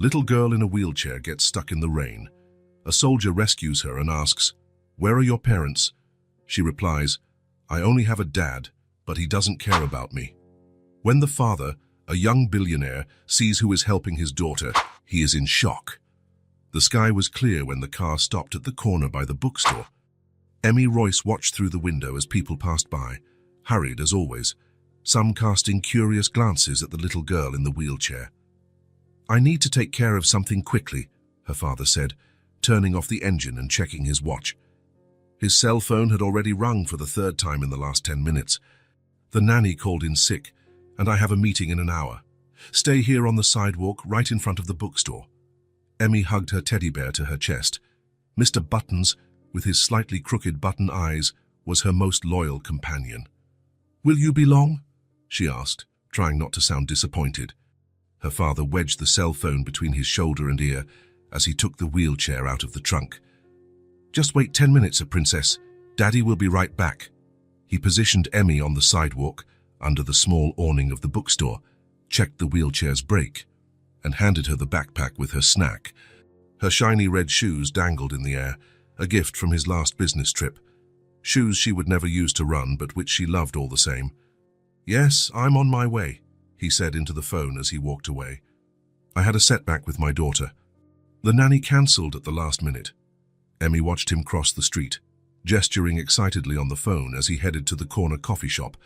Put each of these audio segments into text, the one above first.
Little girl in a wheelchair gets stuck in the rain. A soldier rescues her and asks, "Where are your parents?" She replies, "I only have a dad, but he doesn't care about me." When the father, a young billionaire, sees who is helping his daughter, he is in shock. The sky was clear when the car stopped at the corner by the bookstore. Emmy Royce watched through the window as people passed by, hurried as always, some casting curious glances at the little girl in the wheelchair. "I need to take care of something quickly," her father said, turning off the engine and checking his watch. His cell phone had already rung for the third time in the last 10 minutes. "The nanny called in sick, and I have a meeting in an hour. Stay here on the sidewalk right in front of the bookstore." Emmy hugged her teddy bear to her chest. Mr. Buttons, with his slightly crooked button eyes, was her most loyal companion. "Will you be long?" she asked, trying not to sound disappointed. Her father wedged the cell phone between his shoulder and ear as he took the wheelchair out of the trunk. "Just wait 10 minutes, princess. Daddy will be right back." He positioned Emmy on the sidewalk, under the small awning of the bookstore, checked the wheelchair's brake, and handed her the backpack with her snack. Her shiny red shoes dangled in the air, a gift from his last business trip. Shoes she would never use to run, but which she loved all the same. "Yes, I'm on my way," he said into the phone as he walked away. "I had a setback with my daughter. The nanny cancelled at the last minute." Emmy watched him cross the street, gesturing excitedly on the phone as he headed to the corner coffee shop.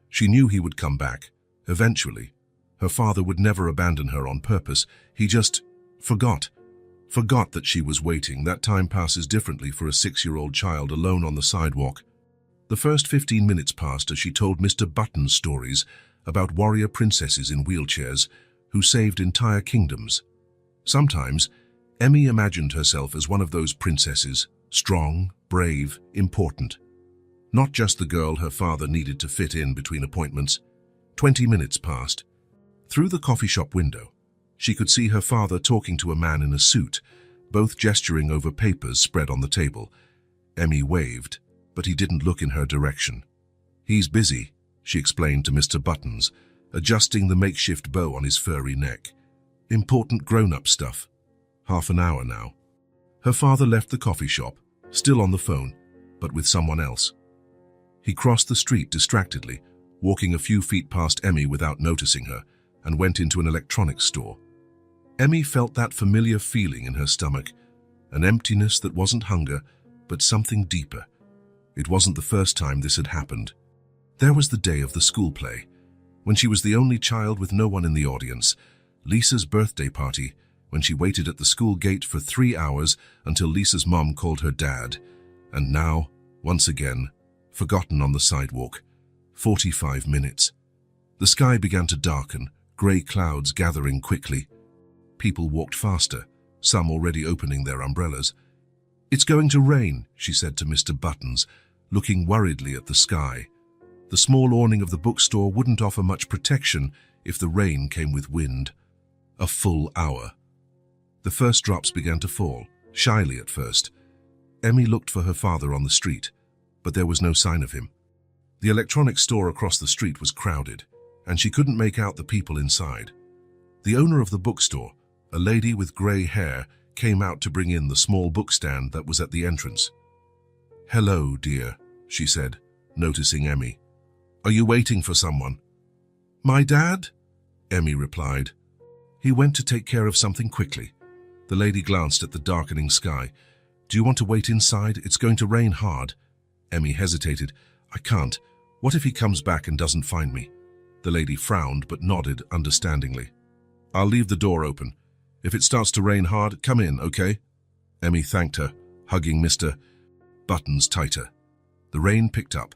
She knew he would come back, eventually. Her father would never abandon her on purpose. He just forgot that she was waiting. That time passes differently for a 6-year-old child alone on the sidewalk. The first 15 minutes passed as she told Mr. Buttons stories about warrior princesses in wheelchairs who saved entire kingdoms. Sometimes, Emmy imagined herself as one of those princesses, strong, brave, important. Not just the girl her father needed to fit in between appointments. 20 minutes passed. Through the coffee shop window, she could see her father talking to a man in a suit, both gesturing over papers spread on the table. Emmy waved, but he didn't look in her direction. "He's busy," she explained to Mr. Buttons, adjusting the makeshift bow on his furry neck. "Important grown-up stuff. Half an hour now." Her father left the coffee shop, still on the phone, but with someone else. He crossed the street distractedly, walking a few feet past Emmy without noticing her, and went into an electronics store. Emmy felt that familiar feeling in her stomach, an emptiness that wasn't hunger, but something deeper. It wasn't the first time this had happened. There was the day of the school play, when she was the only child with no one in the audience, Lisa's birthday party, when she waited at the school gate for 3 hours until Lisa's mom called her dad, and now, once again, forgotten on the sidewalk. 45 minutes. The sky began to darken, grey clouds gathering quickly. People walked faster, some already opening their umbrellas. "It's going to rain," she said to Mr. Buttons, looking worriedly at the sky. The small awning of the bookstore wouldn't offer much protection if the rain came with wind. A full hour. The first drops began to fall, shyly at first. Emmy looked for her father on the street, but there was no sign of him. The electronics store across the street was crowded, and she couldn't make out the people inside. The owner of the bookstore, a lady with grey hair, came out to bring in the small bookstand that was at the entrance. "Hello, dear," she said, noticing Emmy. "Are you waiting for someone?" "My dad?" Emmy replied. "He went to take care of something quickly." The lady glanced at the darkening sky. "Do you want to wait inside? It's going to rain hard." Emmy hesitated. "I can't. What if he comes back and doesn't find me?" The lady frowned but nodded understandingly. "I'll leave the door open. If it starts to rain hard, come in, okay?" Emmy thanked her, hugging Mr. Buttons tighter. The rain picked up,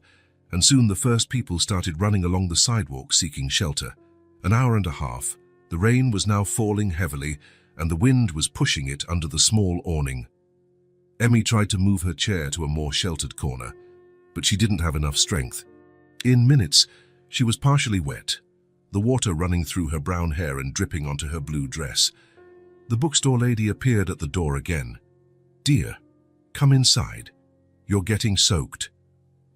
and soon the first people started running along the sidewalk seeking shelter. An hour and a half. The rain was now falling heavily, and the wind was pushing it under the small awning. Emmy tried to move her chair to a more sheltered corner, but she didn't have enough strength. In minutes, she was partially wet, the water running through her brown hair and dripping onto her blue dress. The bookstore lady appeared at the door again. "Dear, come inside. You're getting soaked."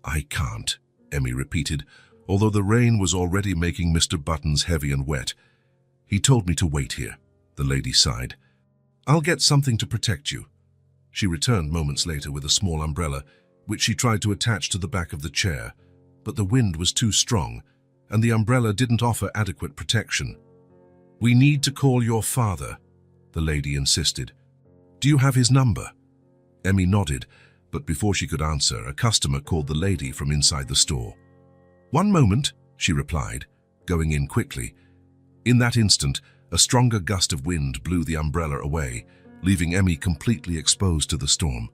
"I can't," Emmy repeated, although the rain was already making Mr. Buttons heavy and wet. "He told me to wait here." the lady sighed. I'll get something to protect you. She returned moments later with a small umbrella, which she tried to attach to the back of the chair, but the wind was too strong, and the umbrella didn't offer adequate protection. We need to call your father, the lady insisted. Do you have his number? Emmy nodded, but before she could answer, a customer called the lady from inside the store. One moment, she replied, going in quickly. In that instant, a stronger gust of wind blew the umbrella away, leaving Emmy completely exposed to the storm.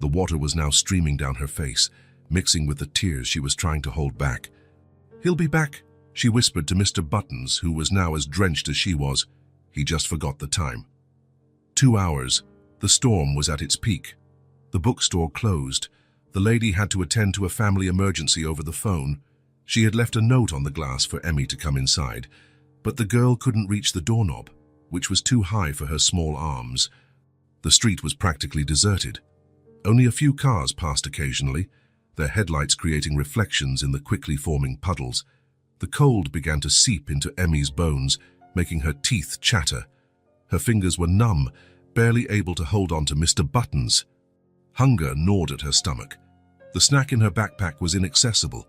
The water was now streaming down her face, mixing with the tears she was trying to hold back. He'll be back, she whispered to Mr. Buttons, who was now as drenched as she was. He just forgot the time. 2 hours. The storm was at its peak. The bookstore closed. The lady had to attend to a family emergency over the phone. She had left a note on the glass for Emmy to come inside, but the girl couldn't reach the doorknob, which was too high for her small arms. The street was practically deserted. Only a few cars passed occasionally, their headlights creating reflections in the quickly forming puddles. The cold began to seep into Emmy's bones, making her teeth chatter. Her fingers were numb, barely able to hold on to Mr. Buttons. Hunger gnawed at her stomach. The snack in her backpack was inaccessible,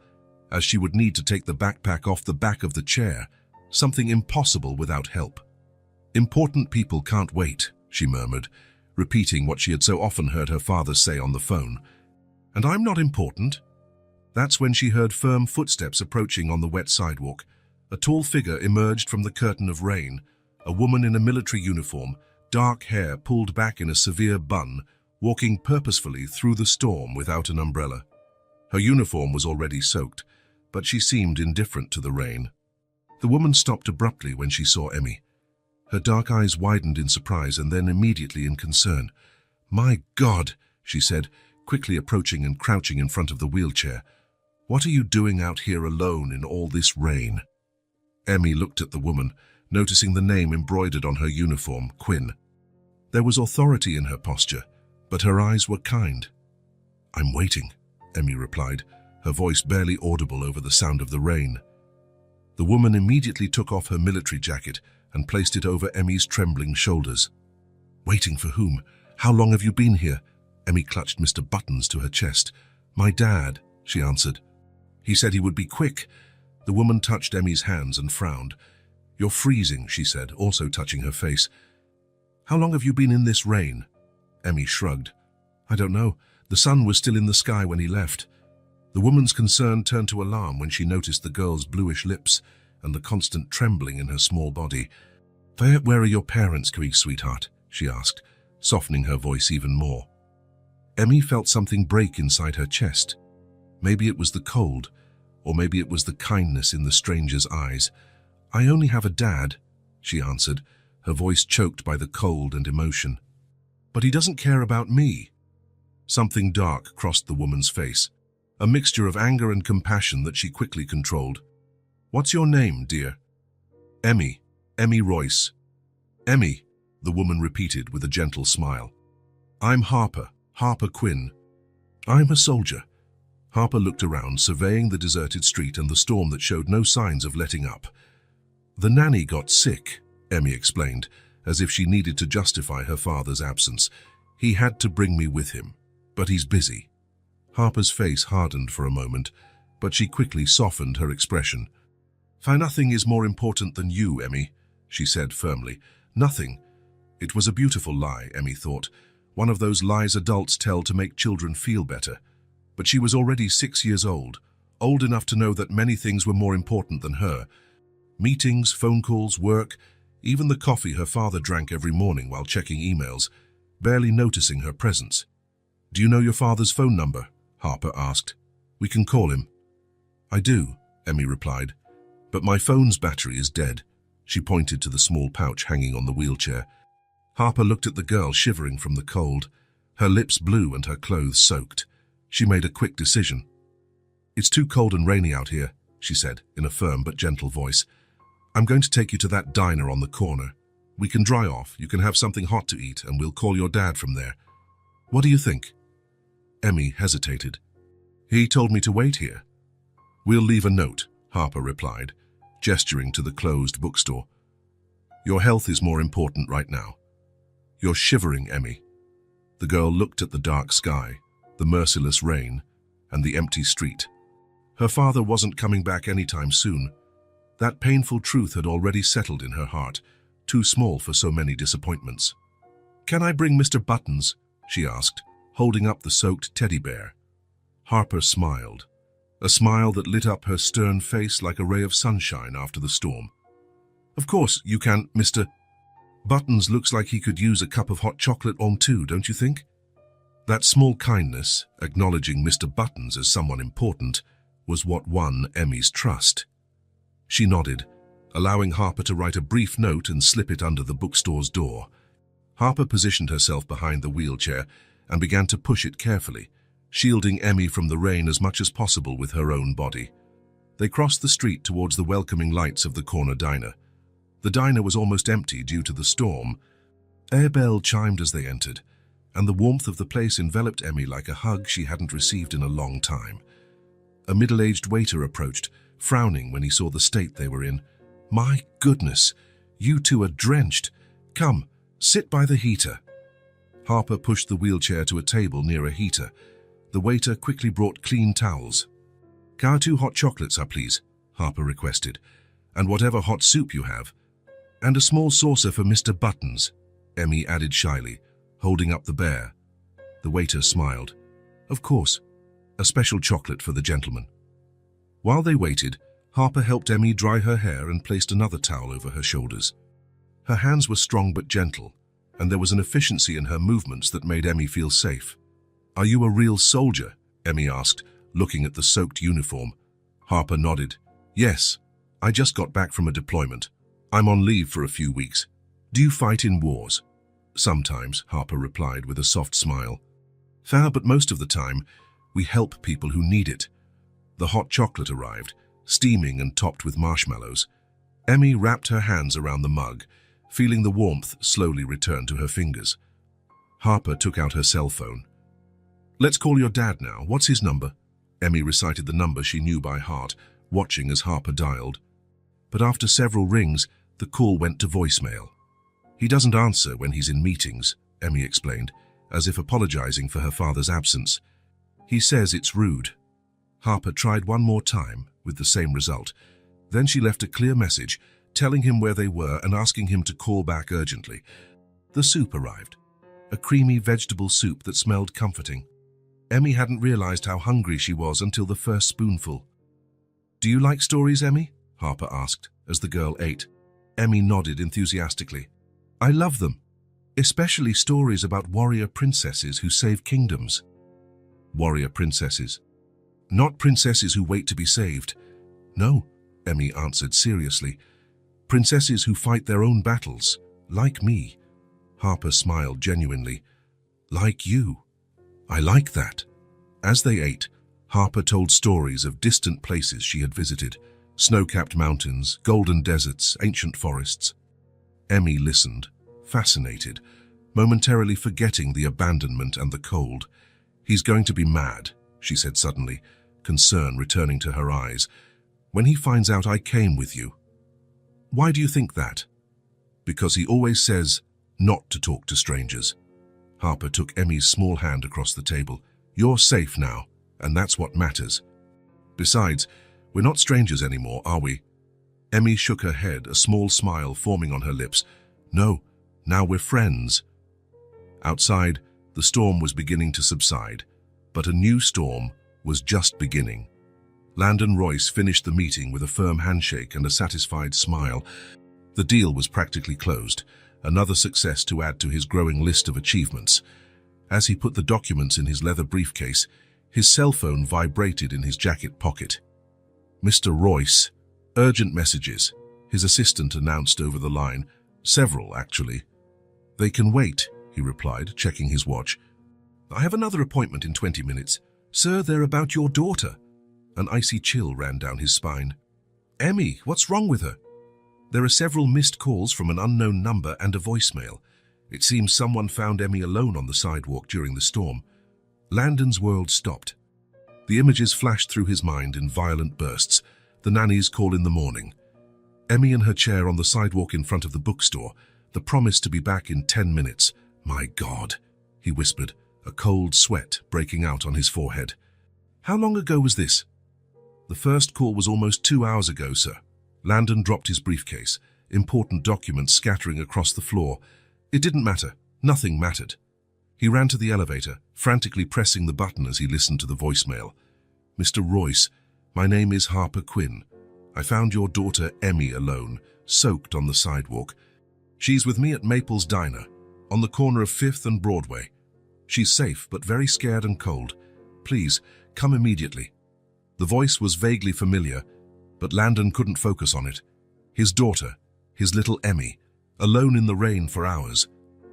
as she would need to take the backpack off the back of the chair, something impossible without help. Important people can't wait, she murmured, repeating what she had so often heard her father say on the phone. And I'm not important. That's when she heard firm footsteps approaching on the wet sidewalk. A tall figure emerged from the curtain of rain, a woman in a military uniform, dark hair pulled back in a severe bun, walking purposefully through the storm without an umbrella. Her uniform was already soaked, but she seemed indifferent to the rain. The woman stopped abruptly when she saw Emmy. Her dark eyes widened in surprise and then immediately in concern. "My God," she said, quickly approaching and crouching in front of the wheelchair. "What are you doing out here alone in all this rain?" Emmy looked at the woman, noticing the name embroidered on her uniform, Quinn. There was authority in her posture, but her eyes were kind. "I'm waiting," Emmy replied, her voice barely audible over the sound of the rain. The woman immediately took off her military jacket and placed it over Emmy's trembling shoulders. "Waiting for whom? How long have you been here?" Emmy clutched Mr. Buttons to her chest. "My dad," she answered. "He said he would be quick." The woman touched Emmy's hands and frowned. "You're freezing," she said, also touching her face. "How long have you been in this rain?" Emmy shrugged. "I don't know. The sun was still in the sky when he left." The woman's concern turned to alarm when she noticed the girl's bluish lips and the constant trembling in her small body. Where are your parents, sweetheart?" she asked, softening her voice even more. Emmy felt something break inside her chest. Maybe it was the cold, or maybe it was the kindness in the stranger's eyes. "I only have a dad," she answered, her voice choked by the cold and emotion. "But he doesn't care about me." Something dark crossed the woman's face, a mixture of anger and compassion that she quickly controlled. "What's your name, dear?" "Emmy. Emmy Royce." "Emmy," the woman repeated with a gentle smile. "I'm Harper Quinn. I'm a soldier." Harper looked around, surveying the deserted street and the storm that showed no signs of letting up. "The nanny got sick," Emmy explained, as if she needed to justify her father's absence. "He had to bring me with him, but he's busy." Harper's face hardened for a moment, but she quickly softened her expression. "For nothing is more important than you, Emmy," she said firmly. "Nothing." It was a beautiful lie, Emmy thought, one of those lies adults tell to make children feel better. But she was already 6 years old enough to know that many things were more important than her. Meetings, phone calls, work, even the coffee her father drank every morning while checking emails, barely noticing her presence. "Do you know your father's phone number?" Harper asked. "We can call him." "I do," Emmy replied, "but my phone's battery is dead." She pointed to the small pouch hanging on the wheelchair. Harper looked at the girl, shivering from the cold, her lips blue and her clothes soaked. She made a quick decision. "It's too cold and rainy out here," she said in a firm but gentle voice. "I'm going to take you to that diner on the corner. We can dry off, you can have something hot to eat, and we'll call your dad from there. What do you think?" Emmy hesitated. "He told me to wait here." "We'll leave a note," Harper replied, gesturing to the closed bookstore. Your health is more important right now. You're shivering, Emmy. The girl looked at the dark sky, the merciless rain, and the empty street. Her father wasn't coming back anytime soon. That painful truth had already settled in her heart, too small for so many disappointments. "Can I bring Mr. Buttons?" she asked, holding up the soaked teddy bear. Harper smiled, a smile that lit up her stern face like a ray of sunshine after the storm. "Of course you can, Mr. Buttons looks like he could use a cup of hot chocolate on too, don't you think?" That small kindness, acknowledging Mr. Buttons as someone important, was what won Emmy's trust. She nodded, allowing Harper to write a brief note and slip it under the bookstore's door. Harper positioned herself behind the wheelchair and began to push it carefully, shielding Emmy from the rain as much as possible with her own body. They crossed the street towards the welcoming lights of the corner diner. The diner was almost empty due to the storm. A bell chimed as they entered, and the warmth of the place enveloped Emmy like a hug she hadn't received in a long time. A middle-aged waiter approached, frowning when he saw the state they were in. "My goodness, you two are drenched. Come, sit by the heater." Harper pushed the wheelchair to a table near a heater. The waiter quickly brought clean towels. "Can 2 hot chocolates, please," Harper requested, "and whatever hot soup you have. And a small saucer for Mr. Buttons," Emmy added shyly, holding up the bear. The waiter smiled. "Of course, a special chocolate for the gentleman." While they waited, Harper helped Emmy dry her hair and placed another towel over her shoulders. Her hands were strong but gentle, and there was an efficiency in her movements that made Emmy feel safe. "Are you a real soldier?" Emmy asked, looking at the soaked uniform. Harper nodded. "Yes, I just got back from a deployment. I'm on leave for a few weeks. Do you fight in wars?" "Sometimes," Harper replied with a soft smile. "Fair, but most of the time, we help people who need it." The hot chocolate arrived, steaming and topped with marshmallows. Emmy wrapped her hands around the mug, feeling the warmth slowly return to her fingers. Harper took out her cell phone. "Let's call your dad now. What's his number?" Emmy recited the number she knew by heart, watching as Harper dialed. But after several rings, the call went to voicemail. "He doesn't answer when he's in meetings," Emmy explained, as if apologizing for her father's absence. "He says it's rude." Harper tried one more time, with the same result. Then she left a clear message, telling him where they were and asking him to call back urgently. The soup arrived, a creamy vegetable soup that smelled comforting. Emmy hadn't realized how hungry she was until the first spoonful. "Do you like stories, Emmy?" Harper asked, as the girl ate. Emmy nodded enthusiastically. "I love them, especially stories about warrior princesses who save kingdoms." "Warrior princesses? Not princesses who wait to be saved." "No," Emmy answered seriously. "Princesses who fight their own battles, like me." Harper smiled genuinely. "Like you. I like that." As they ate, Harper told stories of distant places she had visited, snow-capped mountains, golden deserts, ancient forests. Emmy listened, fascinated, momentarily forgetting the abandonment and the cold. "He's going to be mad," she said suddenly, concern returning to her eyes, "when he finds out I came with you." "Why do you think that?" "Because he always says not to talk to strangers." Harper took Emmy's small hand across the table. "You're safe now, and that's what matters. Besides, we're not strangers anymore, are we?" Emmy shook her head, a small smile forming on her lips. "No, now we're friends." Outside, the storm was beginning to subside, but a new storm was just beginning. Landon Royce finished the meeting with a firm handshake and a satisfied smile. The deal was practically closed, another success to add to his growing list of achievements. As he put the documents in his leather briefcase, his cell phone vibrated in his jacket pocket. "Mr. Royce, urgent messages," his assistant announced over the line. "Several, actually." "They can wait," he replied, checking his watch. "I have another appointment in 20 minutes. Sir, they're about your daughter." An icy chill ran down his spine. "Emmy, what's wrong with her?" "There are several missed calls from an unknown number and a voicemail. It seems someone found Emmy alone on the sidewalk during the storm." Landon's world stopped. The images flashed through his mind in violent bursts. The nanny's call in the morning, Emmy in her chair on the sidewalk in front of the bookstore, the promise to be back in 10 minutes. My God, he whispered, a cold sweat breaking out on his forehead. How long ago was this? The first call was almost 2 hours ago, sir. Landon dropped his briefcase, important documents scattering across the floor. It didn't matter. Nothing mattered. He ran to the elevator, frantically pressing the button as he listened to the voicemail. Mr. Royce, my name is Harper Quinn. I found your daughter Emmy alone, soaked on the sidewalk. She's with me at Maple's Diner, on the corner of 5th and Broadway. She's safe, but very scared and cold. Please, come immediately. The voice was vaguely familiar, but Landon couldn't focus on it. His daughter, his little Emmy, alone in the rain for hours.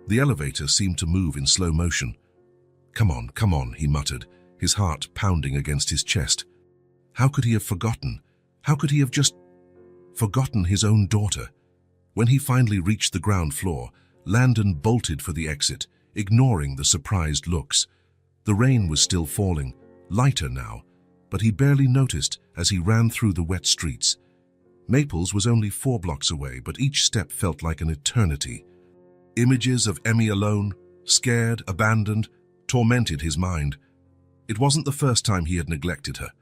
The elevator seemed to move in slow motion. Come on, he muttered, his heart pounding against his chest. How could he have forgotten? How could he have just forgotten his own daughter? When he finally reached the ground floor, Landon bolted for the exit, ignoring the surprised looks. The rain was still falling, lighter now, but he barely noticed as he ran through the wet streets. Maples was only 4 blocks away, but each step felt like an eternity. Images of Emmy alone, scared, abandoned, tormented his mind. It wasn't the first time he had neglected her.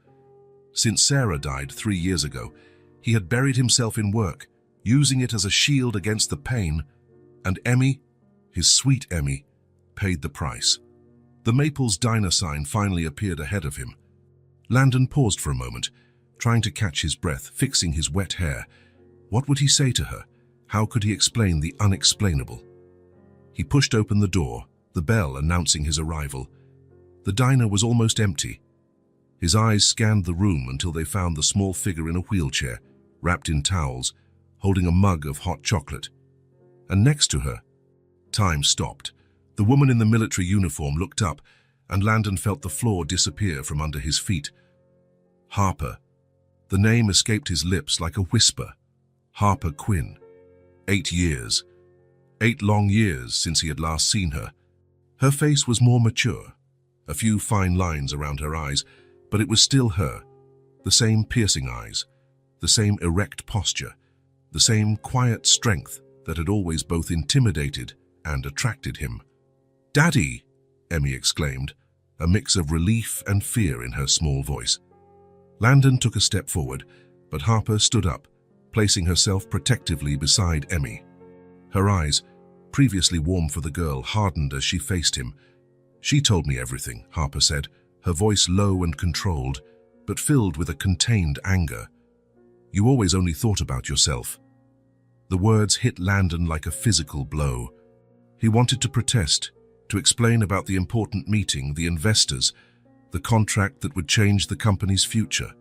Since Sarah died 3 years ago, he had buried himself in work, using it as a shield against the pain, and Emmy, his sweet Emmy, paid the price. The Maple's Diner sign finally appeared ahead of him. Landon paused for a moment, trying to catch his breath, fixing his wet hair. What would he say to her? How could he explain the unexplainable? He pushed open the door, the bell announcing his arrival. The diner was almost empty. His eyes scanned the room until they found the small figure in a wheelchair, wrapped in towels, holding a mug of hot chocolate. And next to her, time stopped. The woman in the military uniform looked up, and Landon felt the floor disappear from under his feet. Harper. The name escaped his lips like a whisper. Harper Quinn. 8 years. 8 long years since he had last seen her. Her face was more mature, a few fine lines around her eyes, but it was still her. The same piercing eyes, the same erect posture, the same quiet strength that had always both intimidated and attracted him. "Daddy!" Emmy exclaimed, a mix of relief and fear in her small voice. Landon took a step forward, but Harper stood up, placing herself protectively beside Emmy. Her eyes, previously warm for the girl, hardened as she faced him. "She told me everything," Harper said, her voice low and controlled, but filled with a contained anger. "You always only thought about yourself." The words hit Landon like a physical blow. He wanted to protest, to explain about the important meeting, the investors, the contract that would change the company's future.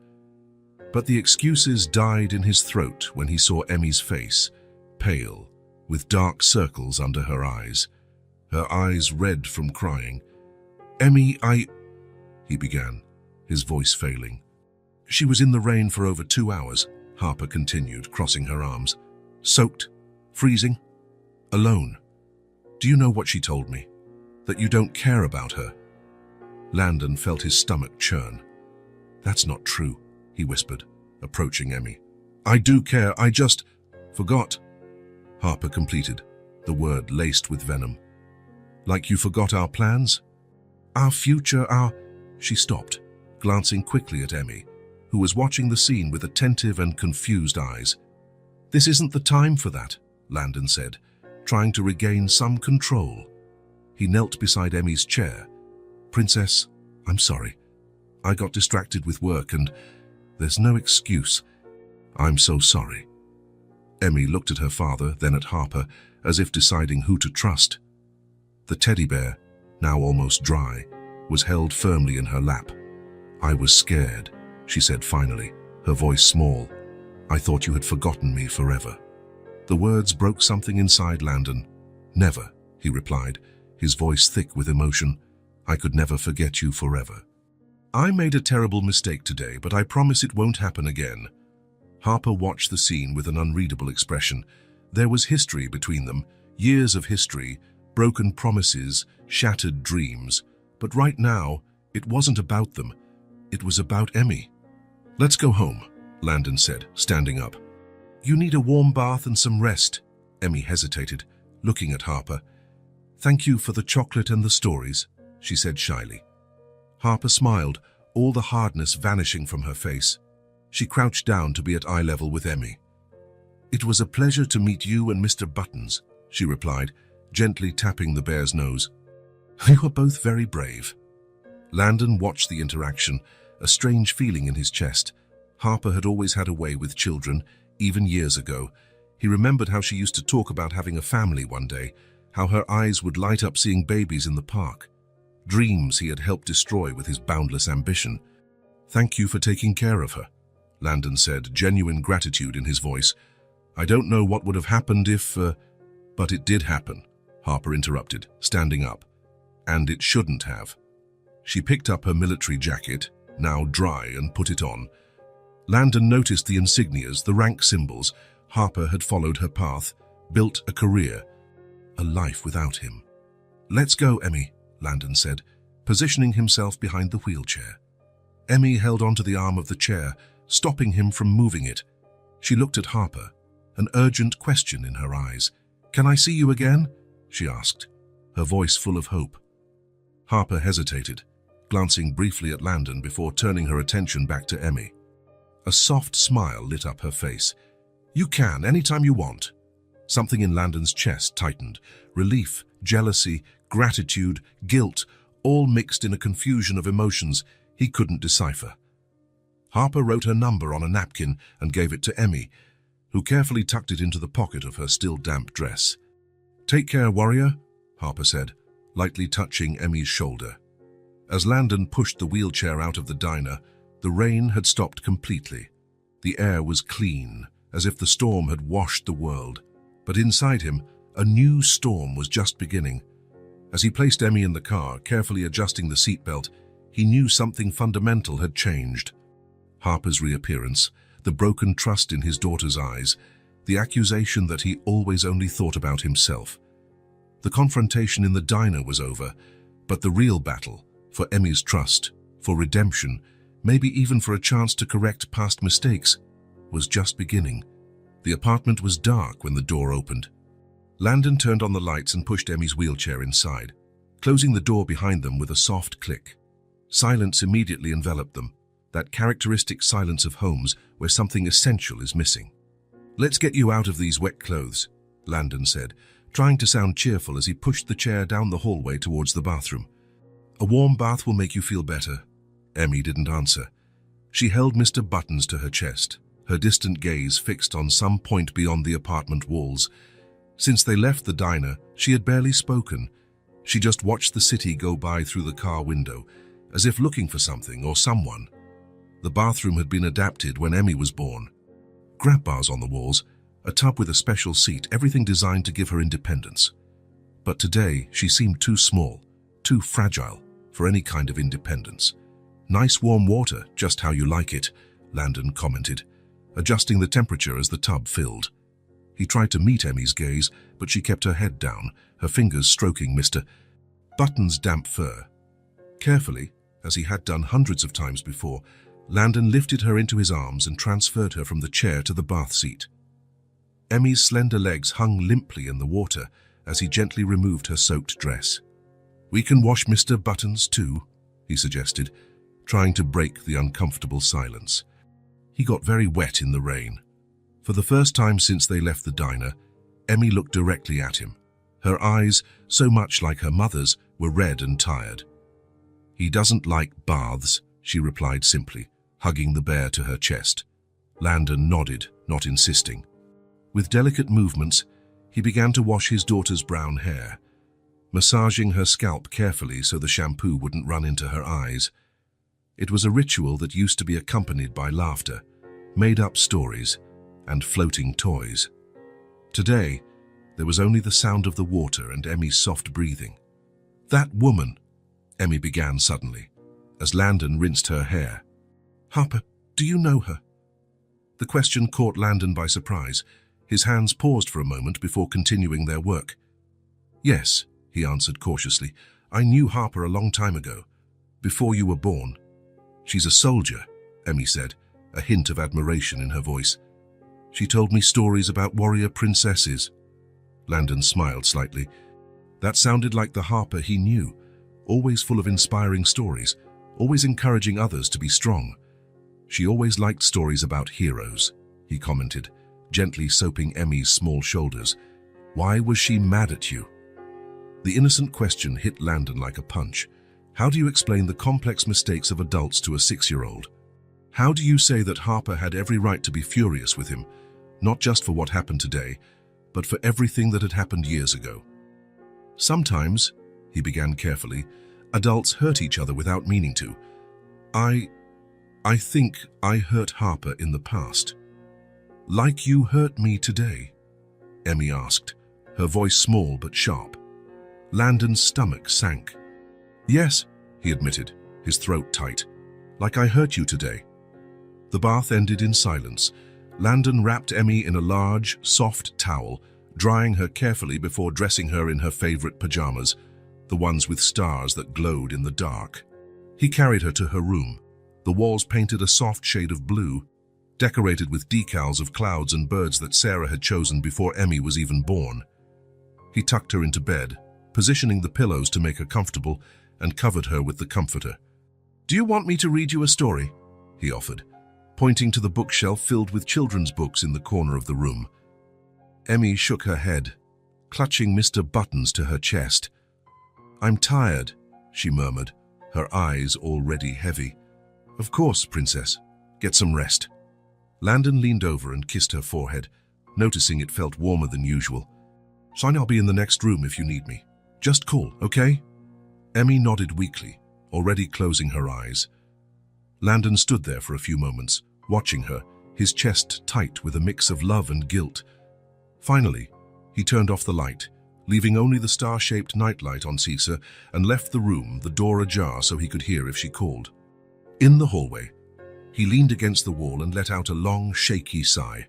But the excuses died in his throat when he saw Emmy's face, pale, with dark circles under her eyes red from crying. "Emmy, he began, his voice failing. "She was in the rain for over 2 hours," Harper continued, crossing her arms. "Soaked, freezing, alone. Do you know what she told me? That you don't care about her." Landon felt his stomach churn. "That's not true," he whispered, approaching Emmy. "I do care, I just forgot," Harper completed, the word laced with venom. "Like you forgot our plans? Our future, She stopped, glancing quickly at Emmy, who was watching the scene with attentive and confused eyes. "This isn't the time for that," Landon said, trying to regain some control. He knelt beside Emmy's chair. "Princess, I'm sorry. I got distracted with work and there's no excuse. I'm so sorry." Emmy looked at her father, then at Harper, as if deciding who to trust. The teddy bear, now almost dry, was held firmly in her lap. "I was scared," she said finally, her voice small. "I thought you had forgotten me forever." The words broke something inside Landon. "Never," he replied, his voice thick with emotion. "I could never forget you forever. I made a terrible mistake today, but I promise it won't happen again." Harper watched the scene with an unreadable expression. There was history between them, years of history, broken promises, shattered dreams. But right now, it wasn't about them. It was about Emmy. "Let's go home," Landon said, standing up. You need a warm bath and some rest. Emmy hesitated, looking at Harper. Thank you for the chocolate and the stories, she said shyly. Harper smiled, all the hardness vanishing from her face. She crouched down to be at eye level with Emmy. It was a pleasure to meet you and Mr. Buttons, she replied, gently tapping the bear's nose. You are both very brave. Landon watched the interaction, a strange feeling in his chest. Harper had always had a way with children, even years ago. He remembered how she used to talk about having a family one day, how her eyes would light up seeing babies in the park. Dreams he had helped destroy with his boundless ambition. Thank you for taking care of her, Landon said, genuine gratitude in his voice. I don't know what would have happened if, but it did happen, Harper interrupted, standing up. And it shouldn't have. She picked up her military jacket, now dry, and put it on. Landon noticed the insignias, the rank symbols. Harper had followed her path, built a career, a life without him. Let's go, Emmy, Landon said, positioning himself behind the wheelchair. Emmy held onto the arm of the chair, stopping him from moving it. She looked at Harper, an urgent question in her eyes. Can I see you again? She asked, her voice full of hope. Harper hesitated, glancing briefly at Landon before turning her attention back to Emmy. A soft smile lit up her face. You can, anytime you want. Something in Landon's chest tightened. Relief, jealousy, gratitude, guilt, all mixed in a confusion of emotions he couldn't decipher. Harper wrote her number on a napkin and gave it to Emmy, who carefully tucked it into the pocket of her still damp dress. Take care, warrior, Harper said, lightly touching Emmy's shoulder. As Landon pushed the wheelchair out of the diner, the rain had stopped completely. The air was clean, as if the storm had washed the world. But inside him, a new storm was just beginning. As he placed Emmy in the car, carefully adjusting the seatbelt, he knew something fundamental had changed. Harper's reappearance, the broken trust in his daughter's eyes, the accusation that he always only thought about himself. The confrontation in the diner was over, but the real battle, for Emmy's trust, for redemption, maybe even for a chance to correct past mistakes, was just beginning. The apartment was dark when the door opened. Landon turned on the lights and pushed Emmy's wheelchair inside, closing the door behind them with a soft click. Silence immediately enveloped them, that characteristic silence of homes where something essential is missing. Let's get you out of these wet clothes, Landon said, trying to sound cheerful as he pushed the chair down the hallway towards the bathroom. A warm bath will make you feel better. Emmy didn't answer. She held Mr. Buttons to her chest, her distant gaze fixed on some point beyond the apartment walls. Since they left the diner, she had barely spoken. She just watched the city go by through the car window, as if looking for something or someone. The bathroom had been adapted when Emmy was born. Grab bars on the walls, a tub with a special seat, everything designed to give her independence. But today, she seemed too small, too fragile for any kind of independence. Nice warm water, just how you like it, Landon commented, adjusting the temperature as the tub filled. He tried to meet Emmy's gaze, but she kept her head down, her fingers stroking Mr. Buttons' damp fur. Carefully, as he had done hundreds of times before, Landon lifted her into his arms and transferred her from the chair to the bath seat. Emmy's slender legs hung limply in the water as he gently removed her soaked dress. We can wash Mr. Buttons too, he suggested, trying to break the uncomfortable silence. He got very wet in the rain. For the first time since they left the diner, Emmy looked directly at him. Her eyes, so much like her mother's, were red and tired. He doesn't like baths, she replied simply, hugging the bear to her chest. Landon nodded, not insisting. With delicate movements, he began to wash his daughter's brown hair, massaging her scalp carefully so the shampoo wouldn't run into her eyes. It was a ritual that used to be accompanied by laughter, made-up stories, and floating toys. Today, there was only the sound of the water and Emmy's soft breathing. That woman, Emmy began suddenly, as Landon rinsed her hair. Harper, do you know her? The question caught Landon by surprise. His hands paused for a moment before continuing their work. Yes, he answered cautiously. I knew Harper a long time ago, before you were born. She's a soldier, Emmy said, a hint of admiration in her voice. She told me stories about warrior princesses. Landon smiled slightly. That sounded like the Harper he knew, always full of inspiring stories, always encouraging others to be strong. She always liked stories about heroes, he commented, gently soaping Emmy's small shoulders. Why was she mad at you? The innocent question hit Landon like a punch. How do you explain the complex mistakes of adults to a 6-year-old? How do you say that Harper had every right to be furious with him, not just for what happened today, but for everything that had happened years ago? Sometimes, he began carefully, adults hurt each other without meaning to. I think I hurt Harper in the past. Like you hurt me today? Emmy asked, her voice small but sharp. Landon's stomach sank. Yes, he admitted, his throat tight. Like I hurt you today. The bath ended in silence. Landon wrapped Emmy in a large, soft towel, drying her carefully before dressing her in her favorite pajamas, the ones with stars that glowed in the dark. He carried her to her room, the walls painted a soft shade of blue, decorated with decals of clouds and birds that Sarah had chosen before Emmy was even born. He tucked her into bed, positioning the pillows to make her comfortable, and covered her with the comforter. Do you want me to read you a story? He offered, pointing to the bookshelf filled with children's books in the corner of the room. Emmy shook her head, clutching Mr. Buttons to her chest. I'm tired, she murmured, her eyes already heavy. Of course, princess. Get some rest. Landon leaned over and kissed her forehead, noticing it felt warmer than usual. Sign, I'll be in the next room if you need me. Just call, okay? Emmy nodded weakly, already closing her eyes. Landon stood there for a few moments, watching her, his chest tight with a mix of love and guilt. Finally, he turned off the light, leaving only the star-shaped nightlight on Caesar, and left the room, the door ajar so he could hear if she called. In the hallway, he leaned against the wall and let out a long, shaky sigh.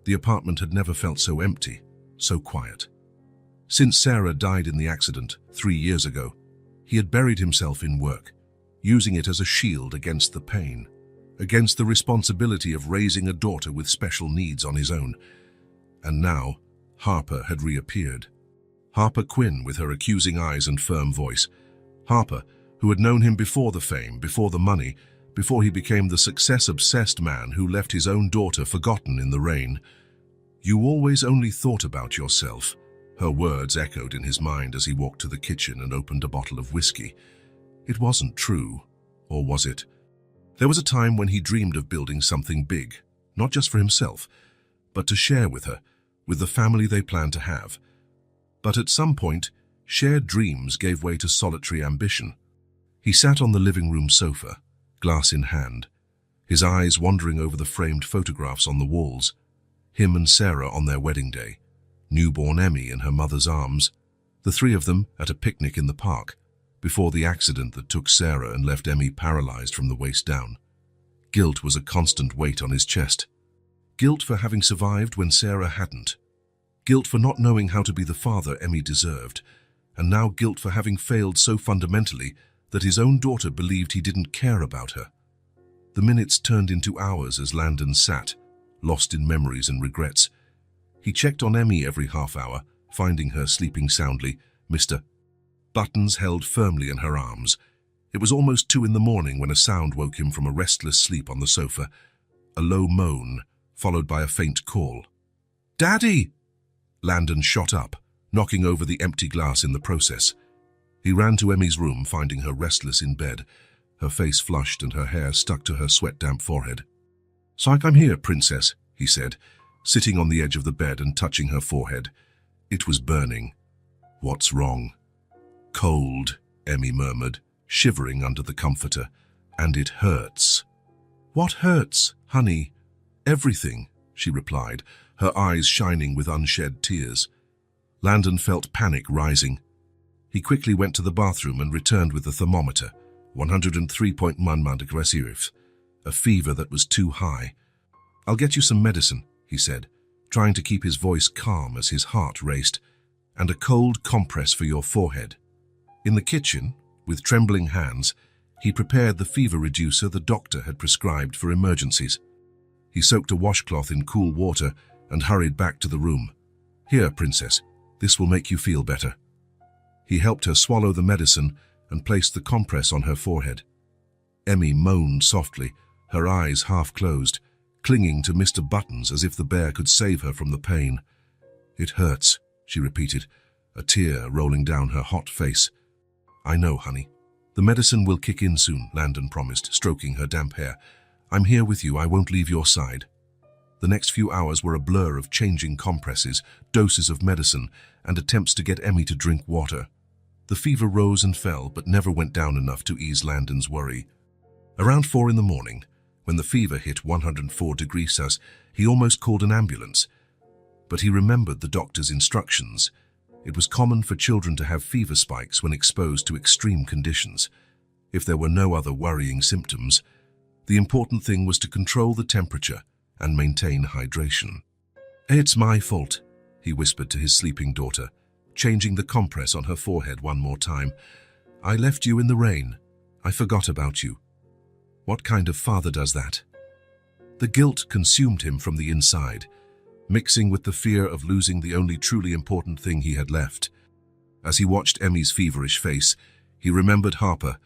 The apartment had never felt so empty, so quiet. Since Sarah died in the accident 3 years ago, he had buried himself in work, using it as a shield against the pain, against the responsibility of raising a daughter with special needs on his own. And now, Harper had reappeared. Harper Quinn with her accusing eyes and firm voice. Harper, who had known him before the fame, before the money, before he became the success-obsessed man who left his own daughter forgotten in the rain. You always only thought about yourself, her words echoed in his mind as he walked to the kitchen and opened a bottle of whiskey. It wasn't true, or was it? There was a time when he dreamed of building something big, not just for himself, but to share with her, with the family they planned to have. But at some point, shared dreams gave way to solitary ambition. He sat on the living room sofa, glass in hand, his eyes wandering over the framed photographs on the walls, him and Sarah on their wedding day, newborn Emmy in her mother's arms, the three of them at a picnic in the park, before the accident that took Sarah and left Emmy paralyzed from the waist down. Guilt was a constant weight on his chest. Guilt for having survived when Sarah hadn't. Guilt for not knowing how to be the father Emmy deserved, and now guilt for having failed so fundamentally that his own daughter believed he didn't care about her. The minutes turned into hours as Landon sat, lost in memories and regrets. He checked on Emmy every half hour, finding her sleeping soundly, Mr. Buttons held firmly in her arms. It was almost 2 a.m. when a sound woke him from a restless sleep on the sofa, a low moan, followed by a faint call. Daddy! Landon shot up, knocking over the empty glass in the process. He ran to Emmy's room, finding her restless in bed, her face flushed and her hair stuck to her sweat-damp forehead. Psych, I'm here, princess, he said, sitting on the edge of the bed and touching her forehead. It was burning. What's wrong? Cold, Emmy murmured, shivering under the comforter. And it hurts. What hurts, honey? Everything, she replied, her eyes shining with unshed tears. Landon felt panic rising. He quickly went to the bathroom and returned with the thermometer, 103.1 degrees, a fever that was too high. I'll get you some medicine, he said, trying to keep his voice calm as his heart raced, and a cold compress for your forehead. In the kitchen, with trembling hands, he prepared the fever reducer the doctor had prescribed for emergencies. He soaked a washcloth in cool water and hurried back to the room. "Here, princess, this will make you feel better." He helped her swallow the medicine and placed the compress on her forehead. Emmy moaned softly, her eyes half closed, clinging to Mr. Buttons as if the bear could save her from the pain. "It hurts," she repeated, a tear rolling down her hot face. "I know, honey. The medicine will kick in soon," Landon promised, stroking her damp hair. "I'm here with you. I won't leave your side." The next few hours were a blur of changing compresses, doses of medicine, and attempts to get Emmy to drink water. The fever rose and fell, but never went down enough to ease Landon's worry. Around 4 in the morning, when the fever hit 104 degrees Celsius, he almost called an ambulance. But he remembered the doctor's instructions. It was common for children to have fever spikes when exposed to extreme conditions. If there were no other worrying symptoms, the important thing was to control the temperature and maintain hydration. "It's my fault," he whispered to his sleeping daughter, changing the compress on her forehead one more time. "I left you in the rain. I forgot about you." What kind of father does that? The guilt consumed him from the inside, mixing with the fear of losing the only truly important thing he had left. As he watched Emmy's feverish face, he remembered Harper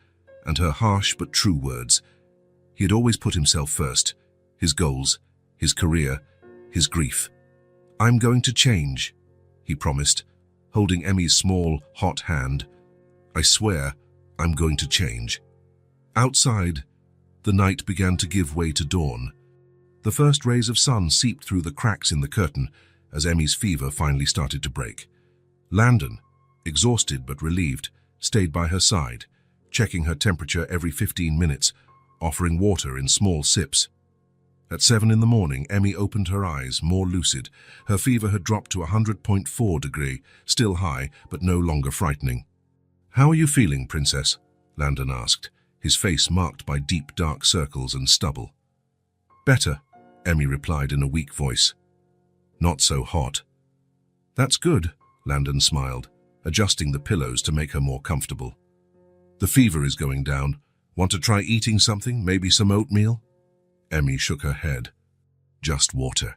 and her harsh but true words. He had always put himself first, his goals, his career, his grief. "I'm going to change," he promised, holding Emmy's small, hot hand. "I swear, I'm going to change." Outside, the night began to give way to dawn. The first rays of sun seeped through the cracks in the curtain as Emmy's fever finally started to break. Landon, exhausted but relieved, stayed by her side, checking her temperature every 15 minutes, offering water in small sips. At 7 in the morning, Emmy opened her eyes, more lucid. Her fever had dropped to 100.4 degrees, still high, but no longer frightening. "How are you feeling, princess?" Landon asked, his face marked by deep dark circles and stubble. "Better," Emmy replied in a weak voice. "Not so hot." "That's good," Landon smiled, adjusting the pillows to make her more comfortable. "The fever is going down. Want to try eating something, maybe some oatmeal?" Emmy shook her head. "Just water."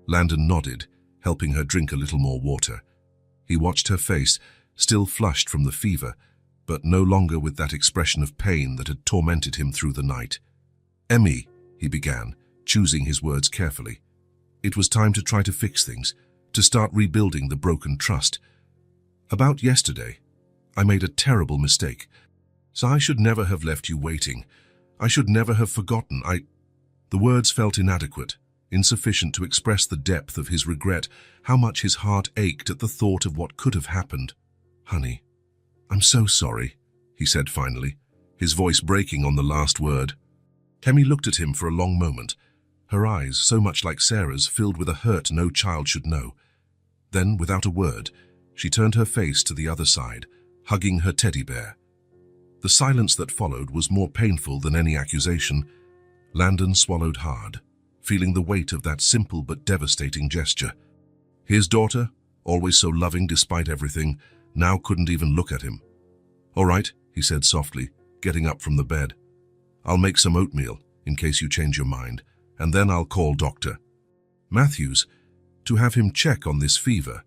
Landon nodded, helping her drink a little more water. He watched her face, still flushed from the fever, but no longer with that expression of pain that had tormented him through the night. "Emmy," he began, choosing his words carefully. "It was time to try to fix things, to start rebuilding the broken trust. About yesterday, I made a terrible mistake. So I should never have left you waiting. I should never have forgotten. The words felt inadequate, insufficient to express the depth of his regret, how much his heart ached at the thought of what could have happened. "Honey, I'm so sorry," he said finally, his voice breaking on the last word. Emmy looked at him for a long moment, her eyes, so much like Sarah's, filled with a hurt no child should know. Then, without a word, she turned her face to the other side, hugging her teddy bear. The silence that followed was more painful than any accusation. Landon swallowed hard, feeling the weight of that simple but devastating gesture. His daughter, always so loving despite everything, now couldn't even look at him. "All right," he said softly, getting up from the bed. "I'll make some oatmeal, in case you change your mind, and then I'll call Dr. Matthews to have him check on this fever."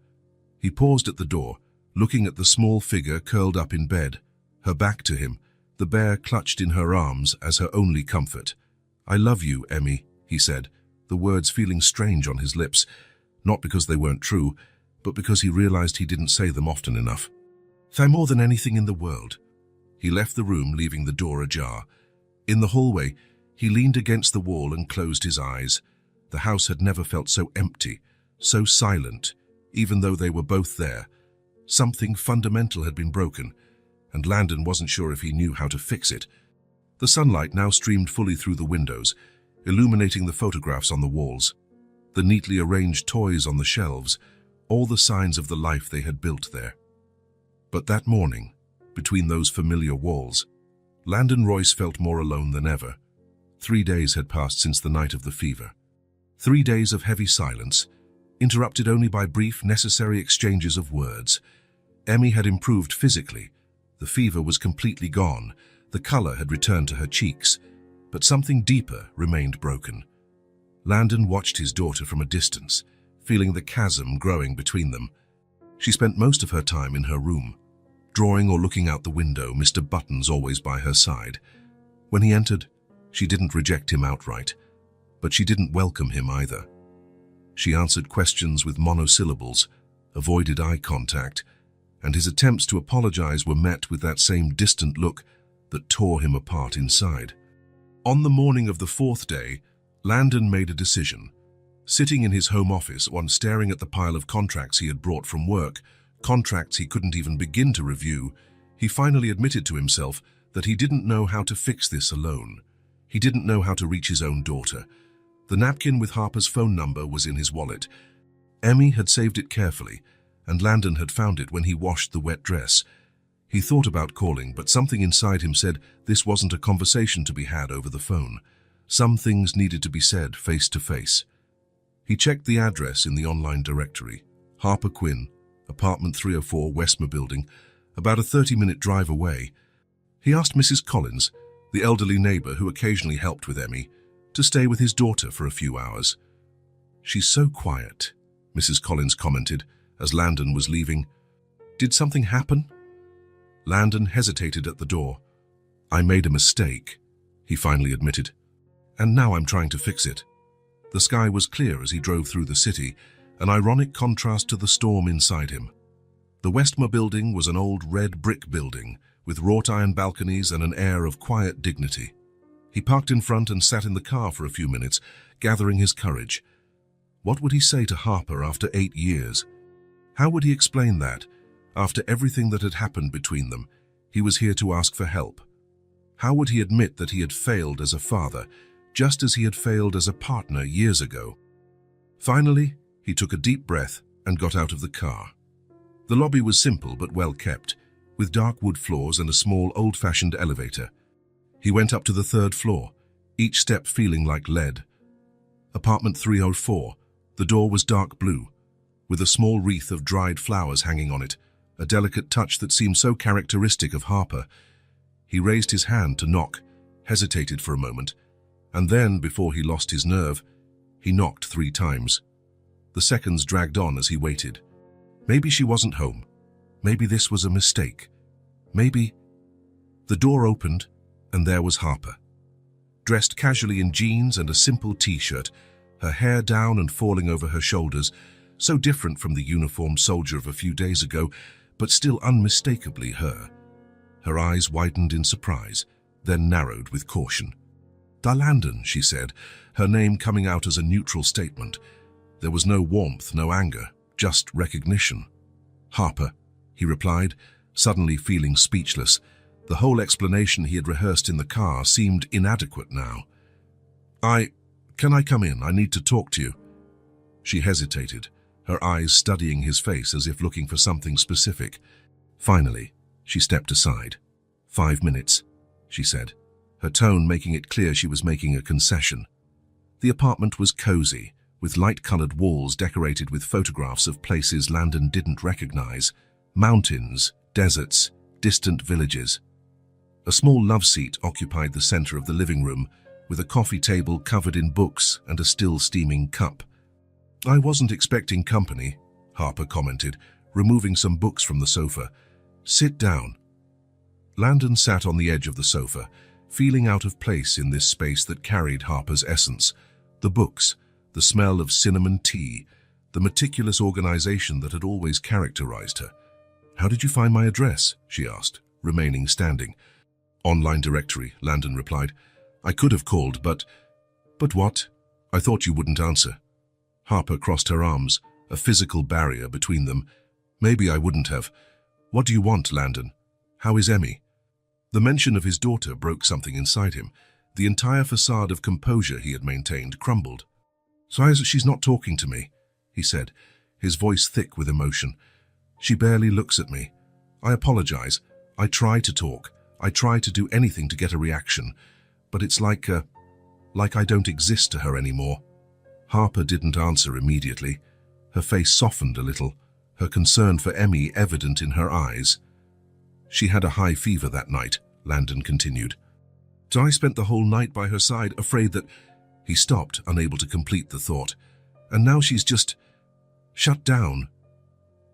He paused at the door, looking at the small figure curled up in bed, her back to him, the bear clutched in her arms as her only comfort. "I love you, Emmy," he said, the words feeling strange on his lips, not because they weren't true, but because he realized he didn't say them often enough. "Thank more than anything in the world." He left the room, leaving the door ajar. In the hallway, he leaned against the wall and closed his eyes. The house had never felt so empty, so silent, even though they were both there. Something fundamental had been broken, and Landon wasn't sure if he knew how to fix it. The sunlight now streamed fully through the windows, illuminating the photographs on the walls, the neatly arranged toys on the shelves, all the signs of the life they had built there. But that morning, between those familiar walls, Landon Royce felt more alone than ever. 3 days had passed since the night of the fever. 3 days of heavy silence, interrupted only by brief, necessary exchanges of words. Emmy had improved physically. The fever was completely gone. The color had returned to her cheeks, but something deeper remained broken. Landon watched his daughter from a distance, feeling the chasm growing between them. She spent most of her time in her room, drawing or looking out the window, Mr. Buttons always by her side. When he entered, she didn't reject him outright, but she didn't welcome him either. She answered questions with monosyllables, avoided eye contact, and his attempts to apologize were met with that same distant look that tore him apart inside. On the morning of the fourth day, Landon made a decision. Sitting in his home office, while staring at the pile of contracts he had brought from work, contracts he couldn't even begin to review, he finally admitted to himself that he didn't know how to fix this alone. He didn't know how to reach his own daughter. The napkin with Harper's phone number was in his wallet. Emmy had saved it carefully, and Landon had found it when he washed the wet dress. He thought about calling, but something inside him said this wasn't a conversation to be had over the phone. Some things needed to be said face to face. He checked the address in the online directory. Harper Quinn, apartment 304, Westmore Building, about a 30-minute drive away. He asked Mrs. Collins, the elderly neighbor who occasionally helped with Emmy, to stay with his daughter for a few hours. "She's so quiet," Mrs. Collins commented as Landon was leaving. "Did something happen?" Landon hesitated at the door. "I made a mistake," he finally admitted, "and now I'm trying to fix it." The sky was clear as he drove through the city, an ironic contrast to the storm inside him. The Westmore Building was an old red brick building with wrought iron balconies and an air of quiet dignity. He parked in front and sat in the car for a few minutes, gathering his courage. What would he say to Harper after 8 years? How would he explain that, after everything that had happened between them, he was here to ask for help? How would he admit that he had failed as a father, just as he had failed as a partner years ago? Finally, he took a deep breath and got out of the car. The lobby was simple but well kept, with dark wood floors and a small old-fashioned elevator. He went up to the 3rd floor, each step feeling like lead. Apartment 304, the door was dark blue, with a small wreath of dried flowers hanging on it, a delicate touch that seemed so characteristic of Harper. He raised his hand to knock, hesitated for a moment, and then, before he lost his nerve, he knocked 3 times. The seconds dragged on as he waited. Maybe she wasn't home. Maybe this was a mistake. Maybe... The door opened, and there was Harper. Dressed casually in jeans and a simple t-shirt, her hair down and falling over her shoulders, so different from the uniformed soldier of a few days ago, but still unmistakably her. Her eyes widened in surprise, then narrowed with caution. "Landon," she said, her name coming out as a neutral statement. There was no warmth, no anger, just recognition. "Harper," he replied, suddenly feeling speechless. The whole explanation he had rehearsed in the car seemed inadequate now. Can I come in? I need to talk to you." She hesitated, her eyes studying his face as if looking for something specific. Finally, she stepped aside. "5 minutes," she said, her tone making it clear she was making a concession. The apartment was cozy, with light-colored walls decorated with photographs of places Landon didn't recognize: mountains, deserts, distant villages. A small love seat occupied the center of the living room, with a coffee table covered in books and a still steaming cup. "I wasn't expecting company," Harper commented, removing some books from the sofa. "Sit down." Landon sat on the edge of the sofa, feeling out of place in this space that carried Harper's essence. The books, the smell of cinnamon tea, the meticulous organization that had always characterized her. "How did you find my address?" she asked, remaining standing. "Online directory," Landon replied. "I could have called, but..." "But what? I thought you wouldn't answer." Harper crossed her arms, a physical barrier between them. "Maybe I wouldn't have. What do you want, Landon? How is Emmy?" The mention of his daughter broke something inside him. The entire facade of composure he had maintained crumbled. "So she's not talking to me," he said, his voice thick with emotion. "She barely looks at me. I apologize. I try to talk. I try to do anything to get a reaction. But it's like I don't exist to her anymore." Harper didn't answer immediately. Her face softened a little, her concern for Emmy evident in her eyes. "She had a high fever that night," Landon continued. "So I spent the whole night by her side, afraid that..." He stopped, unable to complete the thought. And now she's just shut down.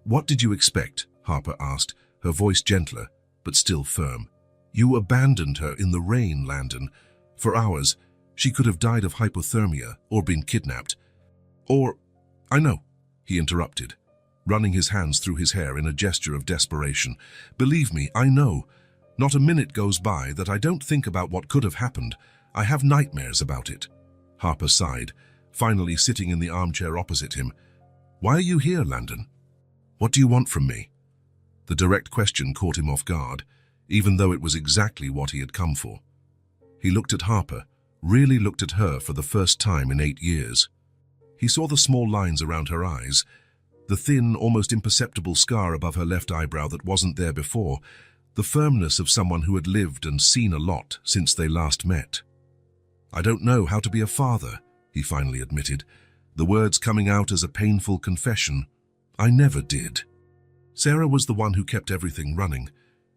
What did you expect? Harper asked, her voice gentler, but still firm. You abandoned her in the rain, Landon. For hours, she could have died of hypothermia or been kidnapped. Or, I know, he interrupted, running his hands through his hair in a gesture of desperation. Believe me, I know. Not a minute goes by that I don't think about what could have happened. I have nightmares about it. Harper sighed, finally sitting in the armchair opposite him. Why are you here, Landon? What do you want from me? The direct question caught him off guard, even though it was exactly what he had come for. He looked at Harper, really looked at her for the first time in 8 years. He saw the small lines around her eyes, the thin, almost imperceptible scar above her left eyebrow that wasn't there before, the firmness of someone who had lived and seen a lot since they last met. I don't know how to be a father, he finally admitted, the words coming out as a painful confession. I never did. Sarah was the one who kept everything running,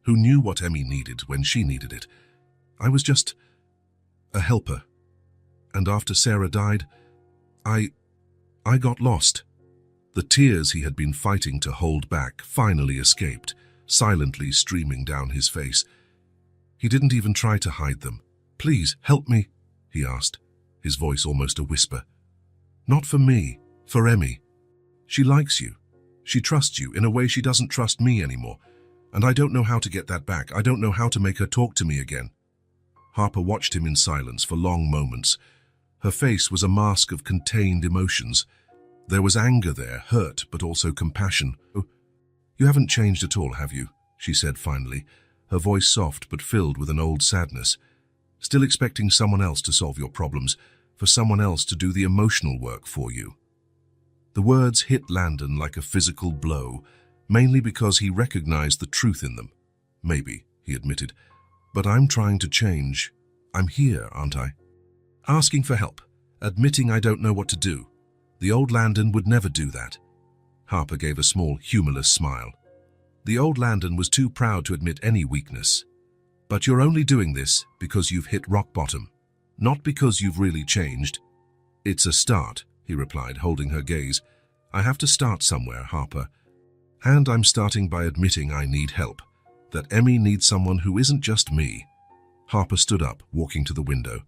who knew what Emmy needed when she needed it. I was just a helper. And after Sarah died, I got lost. The tears he had been fighting to hold back finally escaped, silently streaming down his face. He didn't even try to hide them. Please, help me, he asked, his voice almost a whisper. Not for me, for Emmy. She likes you. She trusts you in a way she doesn't trust me anymore. And I don't know how to get that back. I don't know how to make her talk to me again. Harper watched him in silence for long moments. Her face was a mask of contained emotions. There was anger there, hurt, but also compassion. Oh, you haven't changed at all, have you? She said finally, her voice soft but filled with an old sadness. Still expecting someone else to solve your problems, for someone else to do the emotional work for you. The words hit Landon like a physical blow, mainly because he recognized the truth in them. Maybe, he admitted, but I'm trying to change. I'm here, aren't I? Asking for help, admitting I don't know what to do. The old Landon would never do that. Harper gave a small, humorless smile. The old Landon was too proud to admit any weakness. But you're only doing this because you've hit rock bottom, not because you've really changed. It's a start, he replied, holding her gaze. I have to start somewhere, Harper. And I'm starting by admitting I need help, that Emmy needs someone who isn't just me. Harper stood up, walking to the window.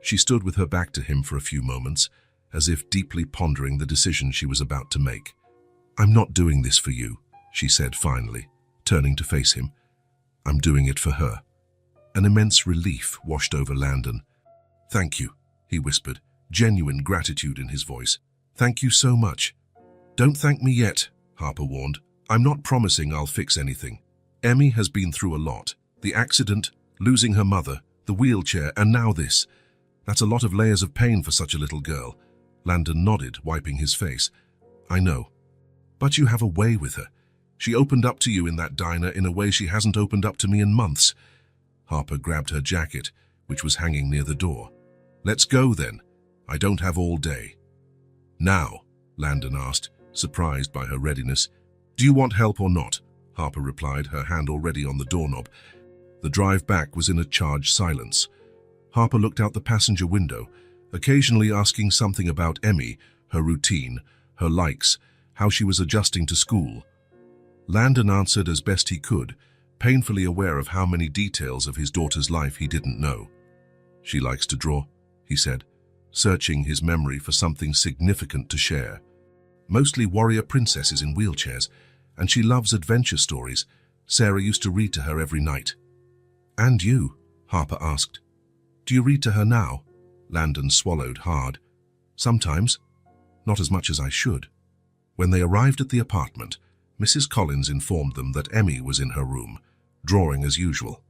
She stood with her back to him for a few moments, as if deeply pondering the decision she was about to make. I'm not doing this for you, she said finally, turning to face him. I'm doing it for her. An immense relief washed over Landon. Thank you, he whispered, genuine gratitude in his voice. Thank you so much. Don't thank me yet, Harper warned. I'm not promising I'll fix anything. Emmy has been through a lot. The accident, losing her mother, the wheelchair, and now this. That's a lot of layers of pain for such a little girl. Landon nodded, wiping his face. I know. But you have a way with her. She opened up to you in that diner in a way she hasn't opened up to me in months. Harper grabbed her jacket, which was hanging near the door. Let's go then. I don't have all day. Now, Landon asked, surprised by her readiness. Do you want help or not? Harper replied, her hand already on the doorknob. The drive back was in a charged silence. Harper looked out the passenger window, occasionally asking something about Emmy, her routine, her likes, how she was adjusting to school. Landon answered as best he could, painfully aware of how many details of his daughter's life he didn't know. She likes to draw, he said, searching his memory for something significant to share. Mostly warrior princesses in wheelchairs, and she loves adventure stories. Sarah used to read to her every night. And you? Harper asked. Do you read to her now? Landon swallowed hard. Sometimes. Not as much as I should. When they arrived at the apartment, Mrs. Collins informed them that Emmy was in her room, drawing as usual.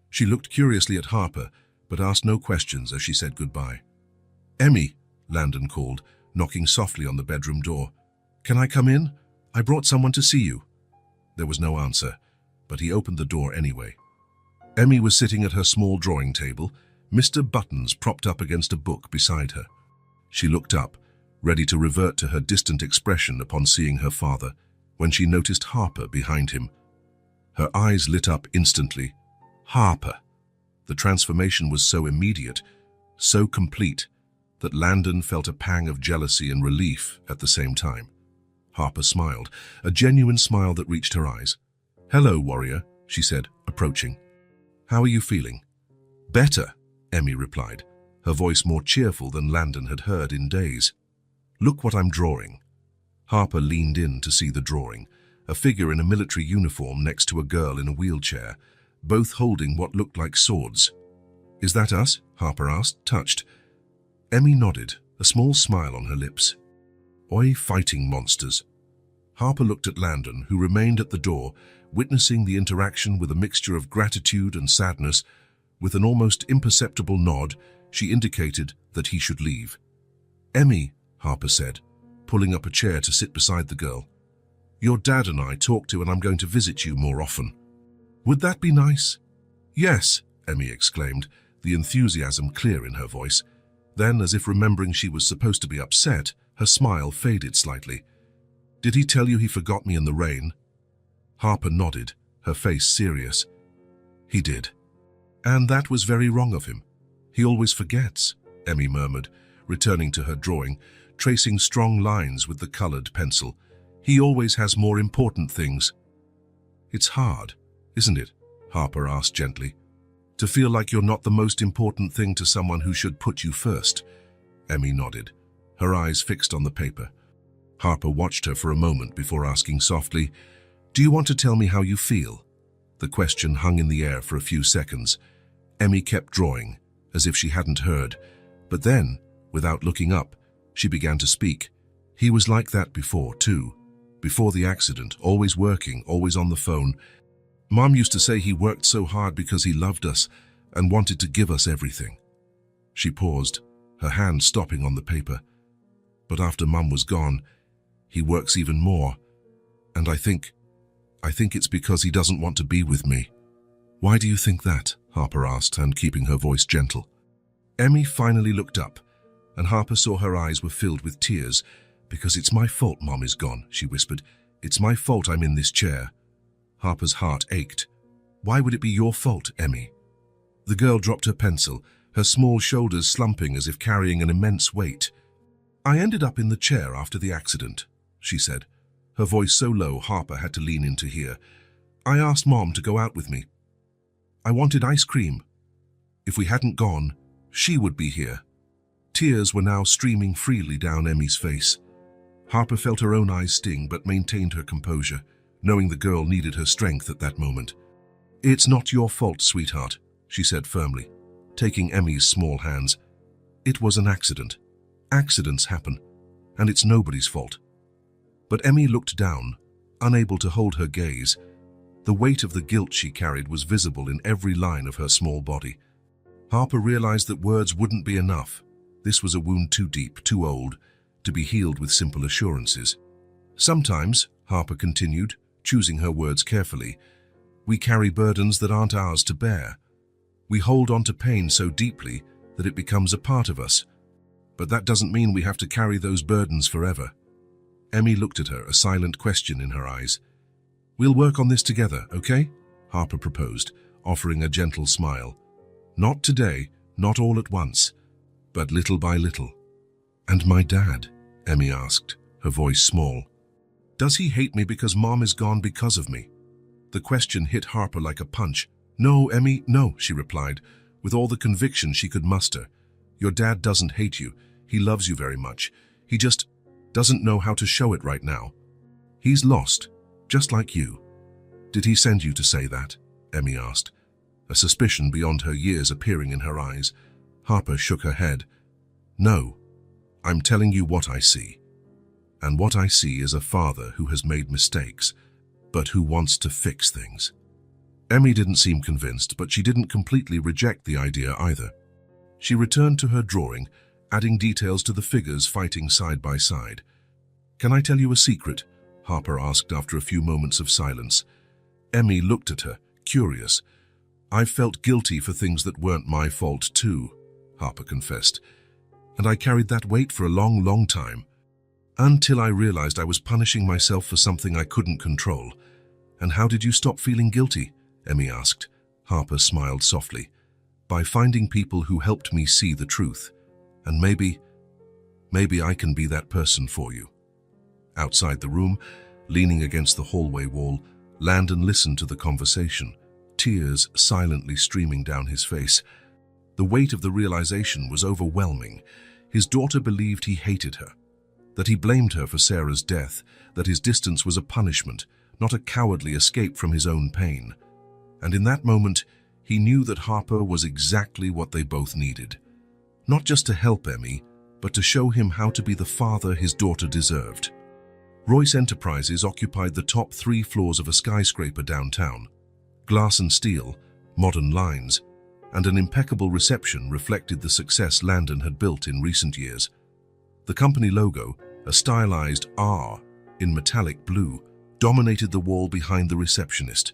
She looked curiously at Harper, but asked no questions as she said goodbye. Emmy, Landon called, knocking softly on the bedroom door. Can I come in? I brought someone to see you. There was no answer, but he opened the door anyway. Emmy was sitting at her small drawing table, Mr. Buttons propped up against a book beside her. She looked up, ready to revert to her distant expression upon seeing her father, when she noticed Harper behind him. Her eyes lit up instantly. Harper! The transformation was so immediate, so complete, that Landon felt a pang of jealousy and relief at the same time. Harper smiled, a genuine smile that reached her eyes. "Hello, warrior," she said, approaching. "How are you feeling?" "Better," Emmy replied, her voice more cheerful than Landon had heard in days. "Look what I'm drawing." Harper leaned in to see the drawing, a figure in a military uniform next to a girl in a wheelchair, both holding what looked like swords. "Is that us?" Harper asked, touched. Emmy nodded, a small smile on her lips. "Oi, fighting monsters." Harper looked at Landon, who remained at the door, witnessing the interaction with a mixture of gratitude and sadness. With an almost imperceptible nod, she indicated that he should leave. "Emmy," Harper said, pulling up a chair to sit beside the girl. "Your dad and I talked to, and I'm going to visit you more often. Would that be nice?" "Yes," Emmy exclaimed, the enthusiasm clear in her voice. Then, as if remembering she was supposed to be upset, her smile faded slightly. "Did he tell you he forgot me in the rain?" Harper nodded, her face serious. "He did. And that was very wrong of him. He always forgets," Emmy murmured, returning to her drawing, tracing strong lines with the colored pencil. "He always has more important things." "It's hard, isn't it?" Harper asked gently. "To feel like you're not the most important thing to someone who should put you first." Emmy nodded, her eyes fixed on the paper. Harper watched her for a moment before asking softly, "Do you want to tell me how you feel?" The question hung in the air for a few seconds. Emmy kept drawing, as if she hadn't heard. But then, without looking up, she began to speak. "He was like that before, too. Before the accident, always working, always on the phone. Mom used to say he worked so hard because he loved us and wanted to give us everything." She paused, her hand stopping on the paper. "But after Mom was gone, he works even more. And I think it's because he doesn't want to be with me." "Why do you think that?" Harper asked, and keeping her voice gentle. Emmy finally looked up, and Harper saw her eyes were filled with tears. "Because it's my fault Mom is gone," she whispered. "It's my fault I'm in this chair." Harper's heart ached. "Why would it be your fault, Emmy?" The girl dropped her pencil, her small shoulders slumping as if carrying an immense weight. "I ended up in the chair after the accident," she said, her voice so low Harper had to lean in to hear. "I asked Mom to go out with me. I wanted ice cream. If we hadn't gone, she would be here." Tears were now streaming freely down Emmy's face. Harper felt her own eyes sting but maintained her composure, knowing the girl needed her strength at that moment. "It's not your fault, sweetheart," she said firmly, taking Emmy's small hands. "It was an accident. Accidents happen, and it's nobody's fault." But Emmy looked down, unable to hold her gaze. The weight of the guilt she carried was visible in every line of her small body. Harper realized that words wouldn't be enough. This was a wound too deep, too old, to be healed with simple assurances. "Sometimes," Harper continued, choosing her words carefully, "we carry burdens that aren't ours to bear. We hold on to pain so deeply that it becomes a part of us. But that doesn't mean we have to carry those burdens forever." Emmy looked at her, a silent question in her eyes. "We'll work on this together, okay?" Harper proposed, offering a gentle smile. "Not today, not all at once, but little by little." "And my dad?" Emmy asked, her voice small. "Does he hate me because Mom is gone because of me?" The question hit Harper like a punch. "No, Emmy, no," she replied, with all the conviction she could muster. "Your dad doesn't hate you. He loves you very much. He just doesn't know how to show it right now. He's lost, just like you." "Did he send you to say that?" Emmy asked, a suspicion beyond her years appearing in her eyes. Harper shook her head. "No, I'm telling you what I see. And what I see is a father who has made mistakes, but who wants to fix things." Emmy didn't seem convinced, but she didn't completely reject the idea either. She returned to her drawing, adding details to the figures fighting side by side. "Can I tell you a secret?" Harper asked after a few moments of silence. Emmy looked at her, curious. "I've felt guilty for things that weren't my fault too," Harper confessed. "And I carried that weight for a long, long time. Until I realized I was punishing myself for something I couldn't control." "And how did you stop feeling guilty?" Emmy asked. Harper smiled softly. "By finding people who helped me see the truth. And maybe Maybe I can be that person for you. Outside the room, leaning against the hallway wall, Landon listened to the conversation, tears silently streaming down his face. The weight of the realization was overwhelming. His daughter believed he hated her, that he blamed her for Sarah's death, that his distance was a punishment, not a cowardly escape from his own pain. And in that moment, he knew that Harper was exactly what they both needed. Not just to help Emmy, but to show him how to be the father his daughter deserved. Royce Enterprises occupied the top 3 floors of a skyscraper downtown. Glass and steel, modern lines, and an impeccable reception reflected the success Landon had built in recent years. The company logo, a stylized R in metallic blue, dominated the wall behind the receptionist,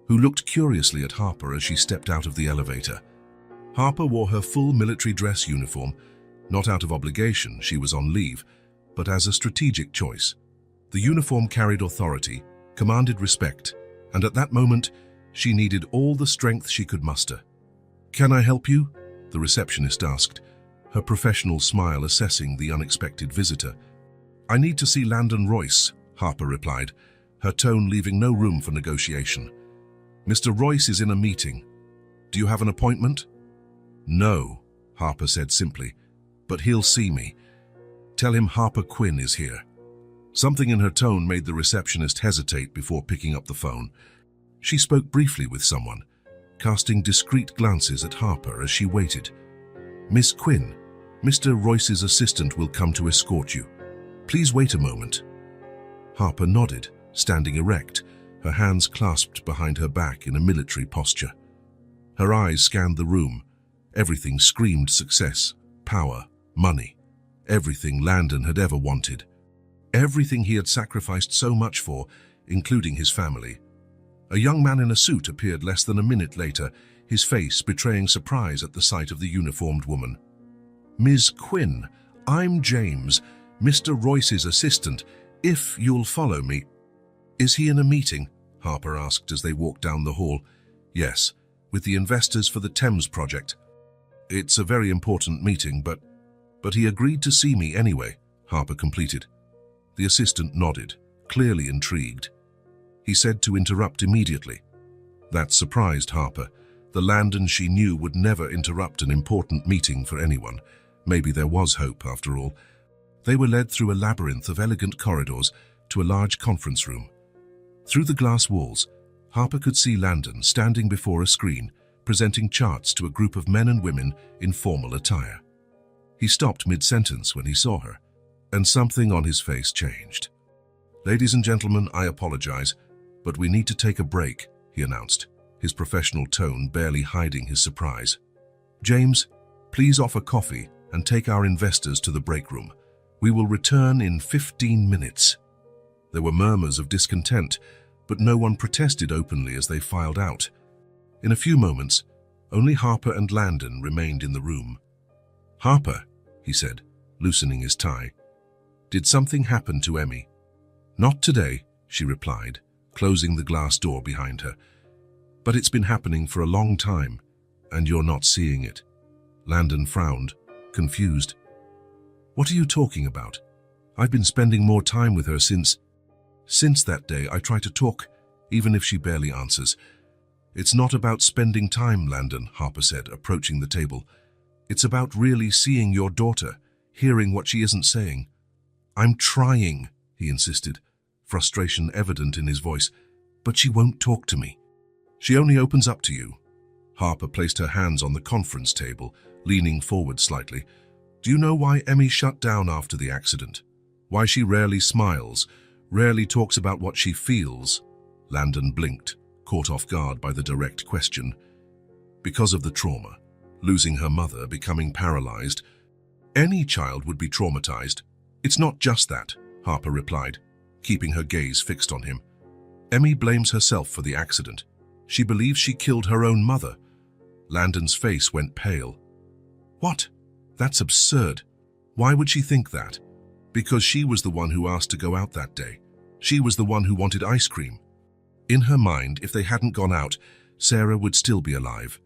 who looked curiously at Harper as she stepped out of the elevator. Harper wore her full military dress uniform, not out of obligation, she was on leave, but as a strategic choice. The uniform carried authority, commanded respect, and at that moment, she needed all the strength she could muster. "Can I help you?" the receptionist asked, her professional smile assessing the unexpected visitor. "I need to see Landon Royce," Harper replied, her tone leaving no room for negotiation. "Mr. Royce is in a meeting. Do you have an appointment?" "No," Harper said simply, "but he'll see me. Tell him Harper Quinn is here." Something in her tone made the receptionist hesitate before picking up the phone. She spoke briefly with someone, casting discreet glances at Harper as she waited. "Miss Quinn, Mr. Royce's assistant will come to escort you. Please wait a moment." Harper nodded, standing erect, her hands clasped behind her back in a military posture. Her eyes scanned the room. Everything screamed success, power, money. Everything Landon had ever wanted. Everything he had sacrificed so much for, including his family. A young man in a suit appeared less than a minute later, his face betraying surprise at the sight of the uniformed woman. "Ms. Quinn, I'm James, Mr. Royce's assistant, if you'll follow me." "Is he in a meeting?" Harper asked as they walked down the hall. "Yes, with the investors for the Thames project. It's a very important meeting, but he agreed to see me anyway," Harper completed. The assistant nodded, clearly intrigued. He said to interrupt immediately. That surprised Harper. The Landon she knew would never interrupt an important meeting for anyone. Maybe there was hope, after all. They were led through a labyrinth of elegant corridors to a large conference room. Through the glass walls, Harper could see Landon standing before a screen, presenting charts to a group of men and women in formal attire. He stopped mid-sentence when he saw her, and something on his face changed. "Ladies and gentlemen, I apologize, but we need to take a break," he announced, his professional tone barely hiding his surprise. "James, please offer coffee and take our investors to the break room. We will return in 15 minutes. There were murmurs of discontent, but no one protested openly as they filed out. In a few moments, only Harper and Landon remained in the room. "Harper," he said, loosening his tie, "did something happen to Emmy?" "Not today," she replied, closing the glass door behind her. "But it's been happening for a long time, and you're not seeing it." Landon frowned, confused. "What are you talking about? I've been spending more time with her since that day. I try to talk, even if she barely answers." "It's not about spending time, Landon," Harper said, approaching the table. "It's about really seeing your daughter, hearing what she isn't saying." "I'm trying," he insisted, frustration evident in his voice, "but she won't talk to me." "She only opens up to you." Harper placed her hands on the conference table, leaning forward slightly. "Do you know why Emmy shut down after the accident? Why she rarely smiles, rarely talks about what she feels?" Landon blinked, caught off guard by the direct question. "Because of the trauma. Losing her mother, becoming paralyzed. Any child would be traumatized. It's not just that," Harper replied, keeping her gaze fixed on him. "Emmy blames herself for the accident. She believes she killed her own mother." Landon's face went pale. "What? That's absurd. Why would she think that?" "Because she was the one who asked to go out that day. She was the one who wanted ice cream. In her mind, if they hadn't gone out, Sarah would still be alive."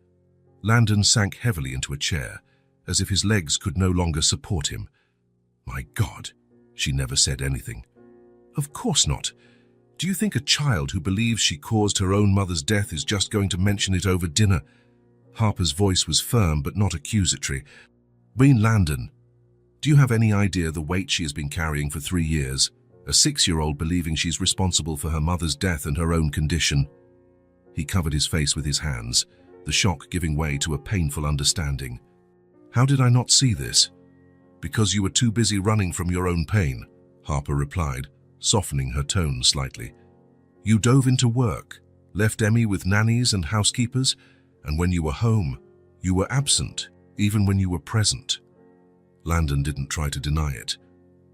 Landon sank heavily into a chair, as if his legs could no longer support him. My God, she never said anything. Of course not. Do you think a child who believes she caused her own mother's death is just going to mention it over dinner? Harper's voice was firm but not accusatory. Wayne Landon, do you have any idea the weight she has been carrying for 3 years? A 6-year-old believing she's responsible for her mother's death and her own condition. He covered his face with his hands, the shock giving way to a painful understanding. How did I not see this? Because you were too busy running from your own pain, Harper replied, softening her tone slightly. You dove into work, left Emmy with nannies and housekeepers, and when you were home, you were absent, even when you were present. Landon didn't try to deny it.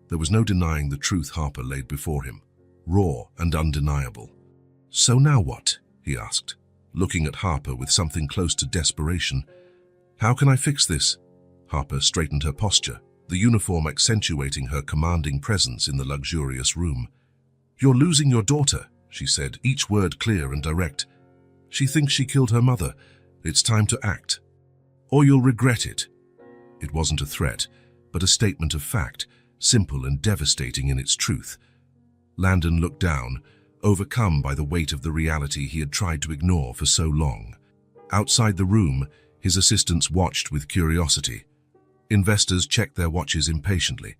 There was no denying the truth Harper laid before him, raw and undeniable. So now what? He asked, looking at Harper with something close to desperation. How can I fix this? Harper straightened her posture, the uniform accentuating her commanding presence in the luxurious room. You're losing your daughter, she said, each word clear and direct. She thinks she killed her mother. It's time to act. Or you'll regret it. It wasn't a threat, but a statement of fact, simple and devastating in its truth. Landon looked down, overcome by the weight of the reality he had tried to ignore for so long. Outside the room, his assistants watched with curiosity. Investors checked their watches impatiently.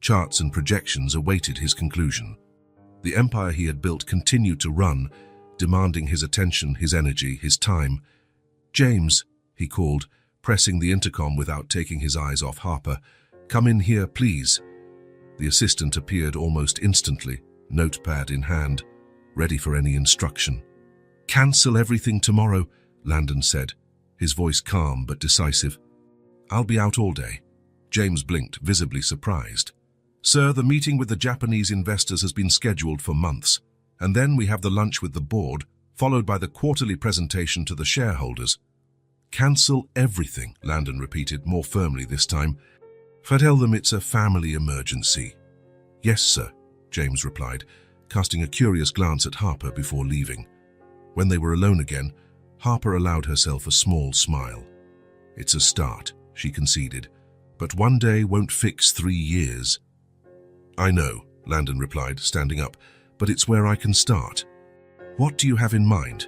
Charts and projections awaited his conclusion. The empire he had built continued to run, demanding his attention, his energy, his time. James, he called, pressing the intercom without taking his eyes off Harper. Come in here, please. The assistant appeared almost instantly, notepad in hand, ready for any instruction. Cancel everything tomorrow, Landon said, his voice calm but decisive. I'll be out all day. James blinked, visibly surprised. Sir, the meeting with the Japanese investors has been scheduled for months, and then we have the lunch with the board, followed by the quarterly presentation to the shareholders. Cancel everything, Landon repeated, more firmly this time. Tell them it's a family emergency. Yes, sir, James replied, casting a curious glance at Harper before leaving. When they were alone again, Harper allowed herself a small smile. It's a start, she conceded, but one day won't fix 3 years. I know, Landon replied, standing up, but it's where I can start. What do you have in mind?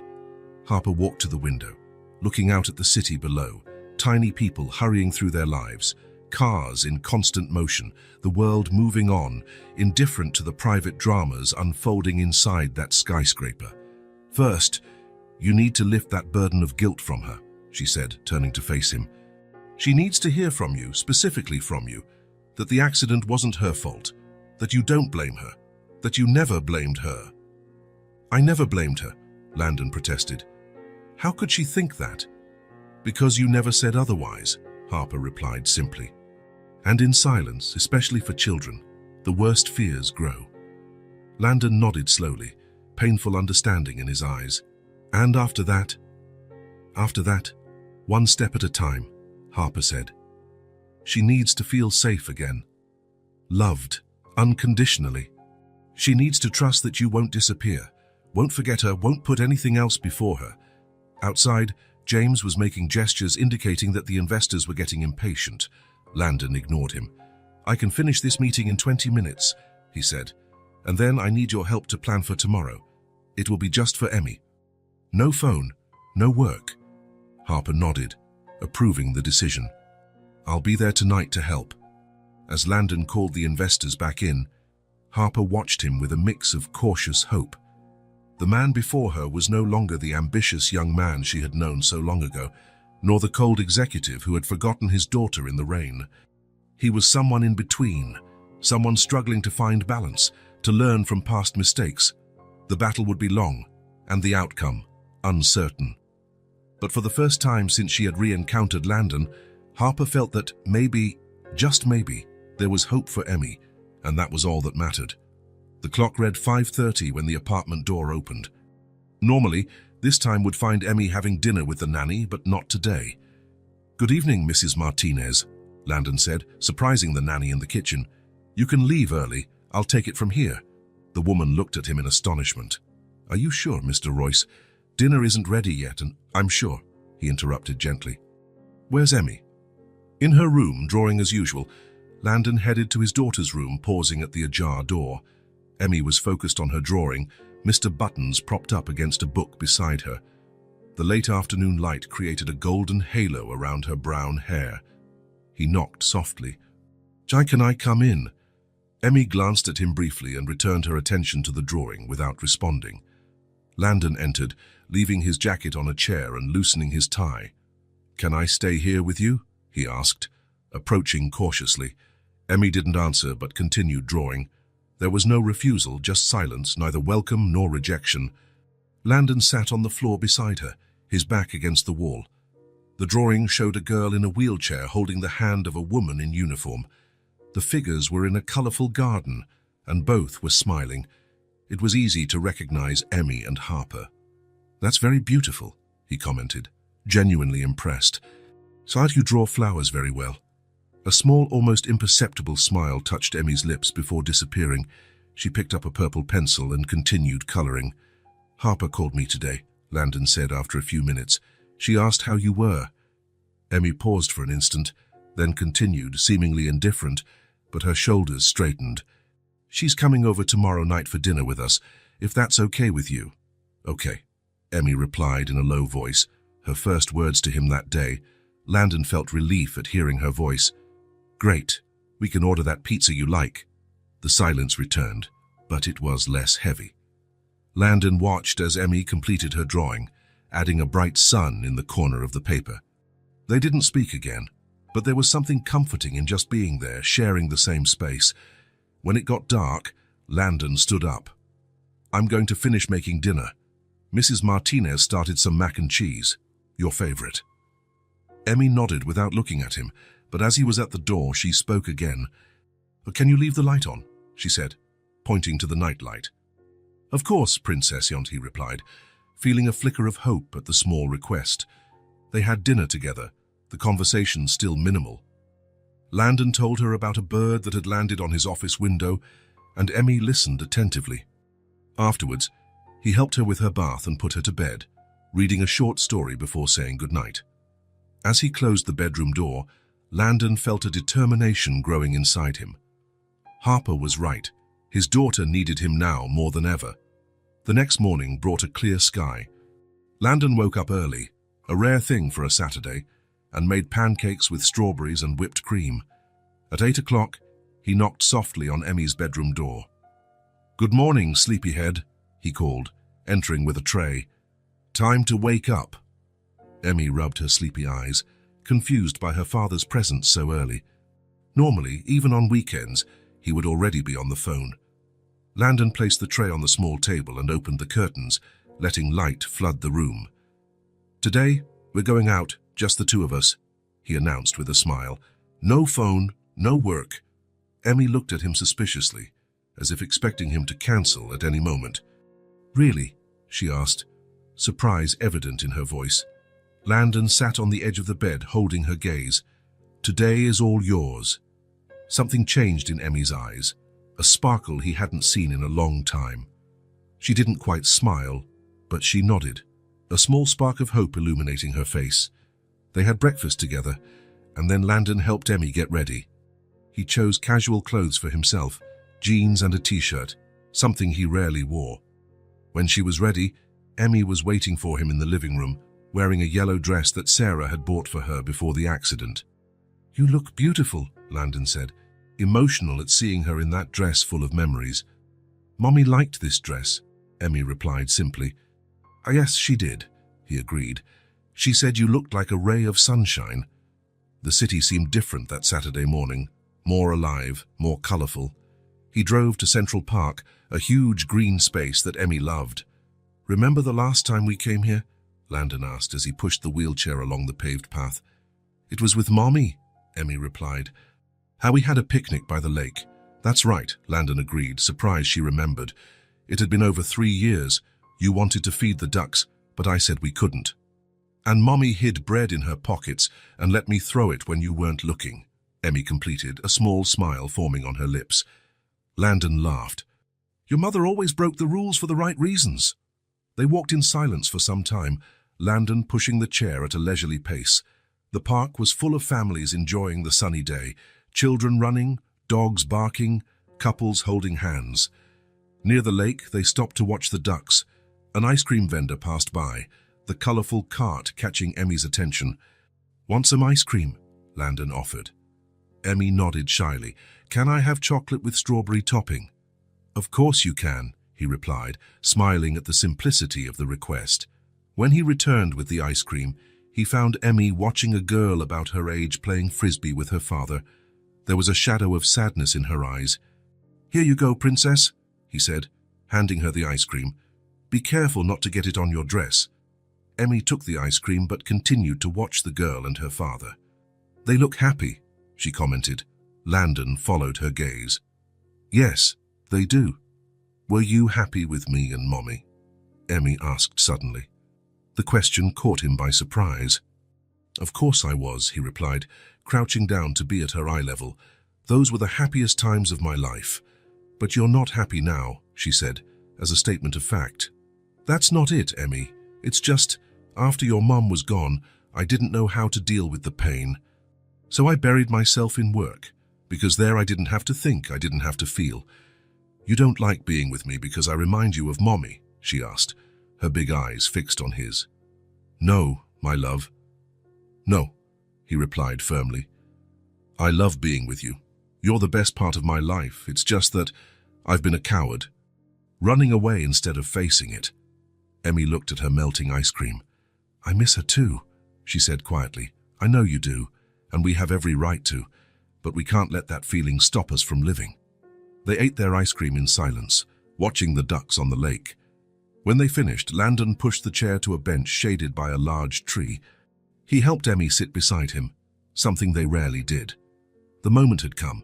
Harper walked to the window, looking out at the city below, tiny people hurrying through their lives, cars in constant motion, the world moving on, indifferent to the private dramas unfolding inside that skyscraper. First, you need to lift that burden of guilt from her, she said, turning to face him. She needs to hear from you, specifically from you, that the accident wasn't her fault, that you don't blame her, that you never blamed her. I never blamed her, Landon protested. How could she think that? Because you never said otherwise, Harper replied simply. And in silence, especially for children, the worst fears grow. Landon nodded slowly, painful understanding in his eyes. And after that, one step at a time, Harper said. She needs to feel safe again. Loved, unconditionally. She needs to trust that you won't disappear, won't forget her, won't put anything else before her. Outside, James was making gestures indicating that the investors were getting impatient. Landon ignored him. I can finish this meeting in 20 minutes, he said, and then I need your help to plan for tomorrow. It will be just for Emmy. No phone, no work. Harper nodded, approving the decision. I'll be there tonight to help. As Landon called the investors back in, Harper watched him with a mix of cautious hope. The man before her was no longer the ambitious young man she had known so long ago, nor the cold executive who had forgotten his daughter in the rain. He was someone in between, someone struggling to find balance, to learn from past mistakes. The battle would be long, and the outcome uncertain. But for the first time since she had re-encountered Landon, Harper felt that maybe, just maybe, there was hope for Emmy, and that was all that mattered. The clock read 5:30 when the apartment door opened. Normally, this time would find Emmy having dinner with the nanny, but not today. Good evening, Mrs. Martinez, Landon said, surprising the nanny in the kitchen. You can leave early. I'll take it from here. The woman looked at him in astonishment. Are you sure, Mr. Royce? Dinner isn't ready yet, and I'm sure, he interrupted gently. Where's Emmy? In her room, drawing as usual. Landon headed to his daughter's room, pausing at the ajar door. Emmy was focused on her drawing, Mr. Buttons propped up against a book beside her. The late afternoon light created a golden halo around her brown hair. He knocked softly. "Can I come in?" Emmy glanced at him briefly and returned her attention to the drawing without responding. Landon entered, leaving his jacket on a chair and loosening his tie. "Can I stay here with you?" he asked, approaching cautiously. Emmy didn't answer but continued drawing. There was no refusal, just silence, neither welcome nor rejection. Landon sat on the floor beside her, his back against the wall. The drawing showed a girl in a wheelchair holding the hand of a woman in uniform. The figures were in a colorful garden, and both were smiling. It was easy to recognize Emmy and Harper. "That's very beautiful," he commented, genuinely impressed. "You draw flowers very well." A small, almost imperceptible smile touched Emmy's lips before disappearing. She picked up a purple pencil and continued coloring. "Harper called me today," Landon said after a few minutes. "She asked how you were." Emmy paused for an instant, then continued, seemingly indifferent, but her shoulders straightened. "She's coming over tomorrow night for dinner with us, if that's okay with you." "Okay," Emmy replied in a low voice, her first words to him that day. Landon felt relief at hearing her voice. "Great. We can order that pizza you like." The silence returned, but it was less heavy. Landon watched as Emmy completed her drawing, adding a bright sun in the corner of the paper. They didn't speak again, but there was something comforting in just being there, sharing the same space. When it got dark, Landon stood up. "I'm going to finish making dinner. Mrs. Martinez started some mac and cheese. Your favorite." Emmy nodded without looking at him, but as he was at the door, she spoke again. "Can you leave the light on?" she said, pointing to the nightlight. "Of course, Princess Yont," he replied, feeling a flicker of hope at the small request. They had dinner together, the conversation still minimal. Landon told her about a bird that had landed on his office window, and Emmy listened attentively. Afterwards, he helped her with her bath and put her to bed, reading a short story before saying goodnight. As he closed the bedroom door, Landon felt a determination growing inside him. Harper was right. His daughter needed him now more than ever. The next morning brought a clear sky. Landon woke up early, a rare thing for a Saturday, and made pancakes with strawberries and whipped cream. At 8 o'clock, he knocked softly on Emmy's bedroom door. "Good morning, sleepyhead," he called, entering with a tray. "Time to wake up." Emmy rubbed her sleepy eyes, confused by her father's presence so early. Normally, even on weekends, he would already be on the phone. Landon placed the tray on the small table and opened the curtains, letting light flood the room. "Today, we're going out, just the two of us," he announced with a smile. "No phone, no work." Emmy looked at him suspiciously, as if expecting him to cancel at any moment. "Really?" she asked, surprise evident in her voice. Landon sat on the edge of the bed, holding her gaze. "Today is all yours." Something changed in Emmy's eyes, a sparkle he hadn't seen in a long time. She didn't quite smile, but she nodded, a small spark of hope illuminating her face. They had breakfast together, and then Landon helped Emmy get ready. He chose casual clothes for himself, jeans and a t-shirt, something he rarely wore. When she was ready, Emmy was waiting for him in the living room, wearing a yellow dress that Sarah had bought for her before the accident. "You look beautiful," Landon said, emotional at seeing her in that dress full of memories. "Mommy liked this dress," Emmy replied simply. "Yes, she did," he agreed. "She said you looked like a ray of sunshine." The city seemed different that Saturday morning, more alive, more colorful. He drove to Central Park, a huge green space that Emmy loved. "Remember the last time we came here?" Landon asked as he pushed the wheelchair along the paved path. "It was with Mommy," Emmy replied. "How we had a picnic by the lake." "That's right," Landon agreed, surprised she remembered. "It had been over 3 years. You wanted to feed the ducks, but I said we couldn't. And Mommy hid bread in her pockets and let me throw it when you weren't looking," Emmy completed, a small smile forming on her lips. Landon laughed. "Your mother always broke the rules for the right reasons." They walked in silence for some time, Landon pushing the chair at a leisurely pace. The park was full of families enjoying the sunny day, Children running, dogs barking, couples holding hands. Near the lake, they stopped to watch the ducks. An ice cream vendor passed by, the colorful cart catching Emmy's attention. "Want some ice cream?" Landon offered. Emmy nodded shyly. "Can I have chocolate with strawberry topping?" "Of course you can," he replied, smiling at the simplicity of the request. When he returned with the ice cream, he found Emmy watching a girl about her age playing frisbee with her father. There was a shadow of sadness in her eyes. "Here you go, princess," he said, handing her the ice cream. "Be careful not to get it on your dress." Emmy took the ice cream but continued to watch the girl and her father. "They look happy," she commented. Landon followed her gaze. "Yes, they do. Were you happy with me and Mommy?" Emmy asked suddenly. The question caught him by surprise. "Of course I was," he replied, crouching down to be at her eye level. "Those were the happiest times of my life. But you're not happy now," she said, as a statement of fact. "That's not it, Emmy. It's just, after your mum was gone, I didn't know how to deal with the pain. So I buried myself in work, because there I didn't have to think, I didn't have to feel." "You don't like being with me because I remind you of Mommy?" she asked, her big eyes fixed on his. "No, my love. No," he replied firmly. "I love being with you. You're the best part of my life. It's just that I've been a coward, running away instead of facing it." Emmy looked at her melting ice cream. "I miss her too," she said quietly. "I know you do, and we have every right to, but we can't let that feeling stop us from living." They ate their ice cream in silence, watching the ducks on the lake. When they finished, Landon pushed the chair to a bench shaded by a large tree. He helped Emmy sit beside him, something they rarely did. The moment had come.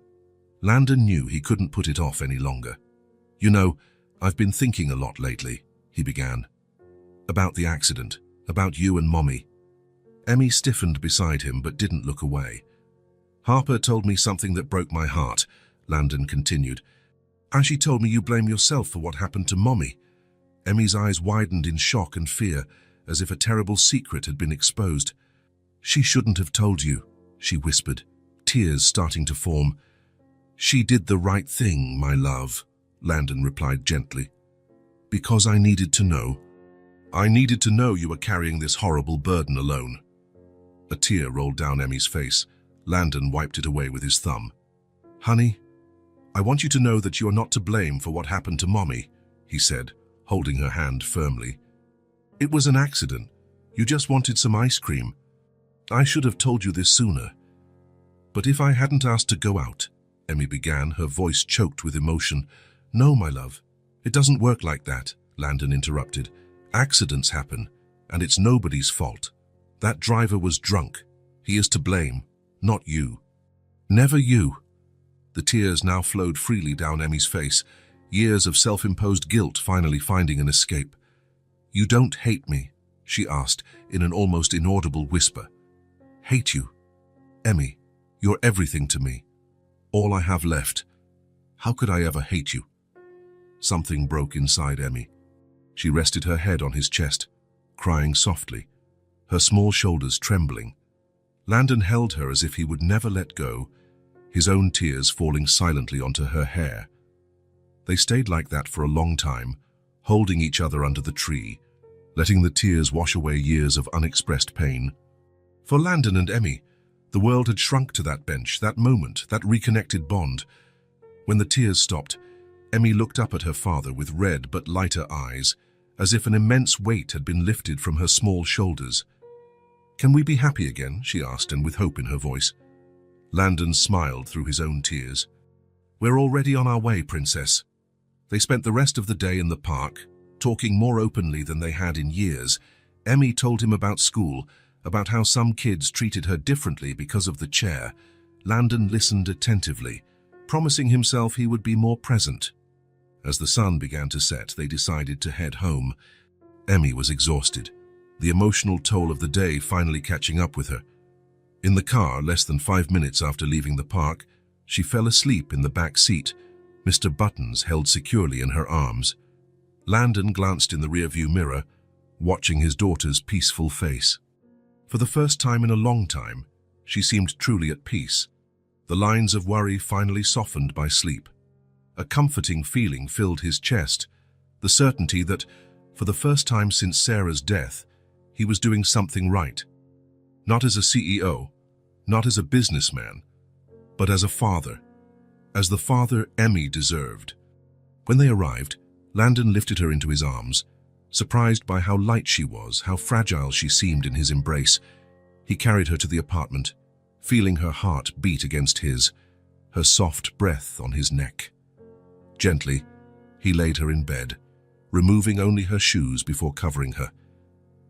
Landon knew he couldn't put it off any longer. "You know, I've been thinking a lot lately," he began. "About the accident, about you and Mommy." Emmy stiffened beside him but didn't look away. "Harper told me something that broke my heart," Landon continued. "And she told me you blame yourself for what happened to Mommy." Emmy's eyes widened in shock and fear, as if a terrible secret had been exposed. "She shouldn't have told you," she whispered, tears starting to form. "She did the right thing, my love," Landon replied gently. "Because I needed to know. I needed to know you were carrying this horrible burden alone." A tear rolled down Emmy's face. Landon wiped it away with his thumb. "Honey, I want you to know that you are not to blame for what happened to Mommy," he said, holding her hand firmly. "It was an accident. You just wanted some ice cream. I should have told you this sooner. But if I hadn't asked to go out," Emmy began, her voice choked with emotion. "No, my love, it doesn't work like that," Landon interrupted. "Accidents happen, and it's nobody's fault. That driver was drunk. He is to blame, not you. Never you." The tears now flowed freely down Emmy's face, years of self-imposed guilt finally finding an escape. "You don't hate me?" she asked in an almost inaudible whisper. "Hate you? Emmy, you're everything to me. All I have left. How could I ever hate you?" Something broke inside Emmy. She rested her head on his chest, crying softly, her small shoulders trembling. Landon held her as if he would never let go, his own tears falling silently onto her hair. They stayed like that for a long time, holding each other under the tree, letting the tears wash away years of unexpressed pain. For Landon and Emmy, the world had shrunk to that bench, that moment, that reconnected bond. When the tears stopped, Emmy looked up at her father with red but lighter eyes, as if an immense weight had been lifted from her small shoulders. "Can we be happy again?" she asked, and with hope in her voice. Landon smiled through his own tears. "We're already on our way, princess." They spent the rest of the day in the park, talking more openly than they had in years. Emmy told him about school, about how some kids treated her differently because of the chair. Landon listened attentively, promising himself he would be more present. As the sun began to set, they decided to head home. Emmy was exhausted, the emotional toll of the day finally catching up with her. In the car, less than 5 minutes after leaving the park, she fell asleep in the back seat, Mr. Buttons held securely in her arms. Landon glanced in the rearview mirror, watching his daughter's peaceful face. For the first time in a long time, she seemed truly at peace. The lines of worry finally softened by sleep. A comforting feeling filled his chest, the certainty that, for the first time since Sarah's death, he was doing something right. Not as a CEO, not as a businessman, but as a father. As the father Emmy deserved. When they arrived, Landon lifted her into his arms, surprised by how light she was, how fragile she seemed in his embrace. He carried her to the apartment, feeling her heart beat against his, her soft breath on his neck. Gently, he laid her in bed, removing only her shoes before covering her.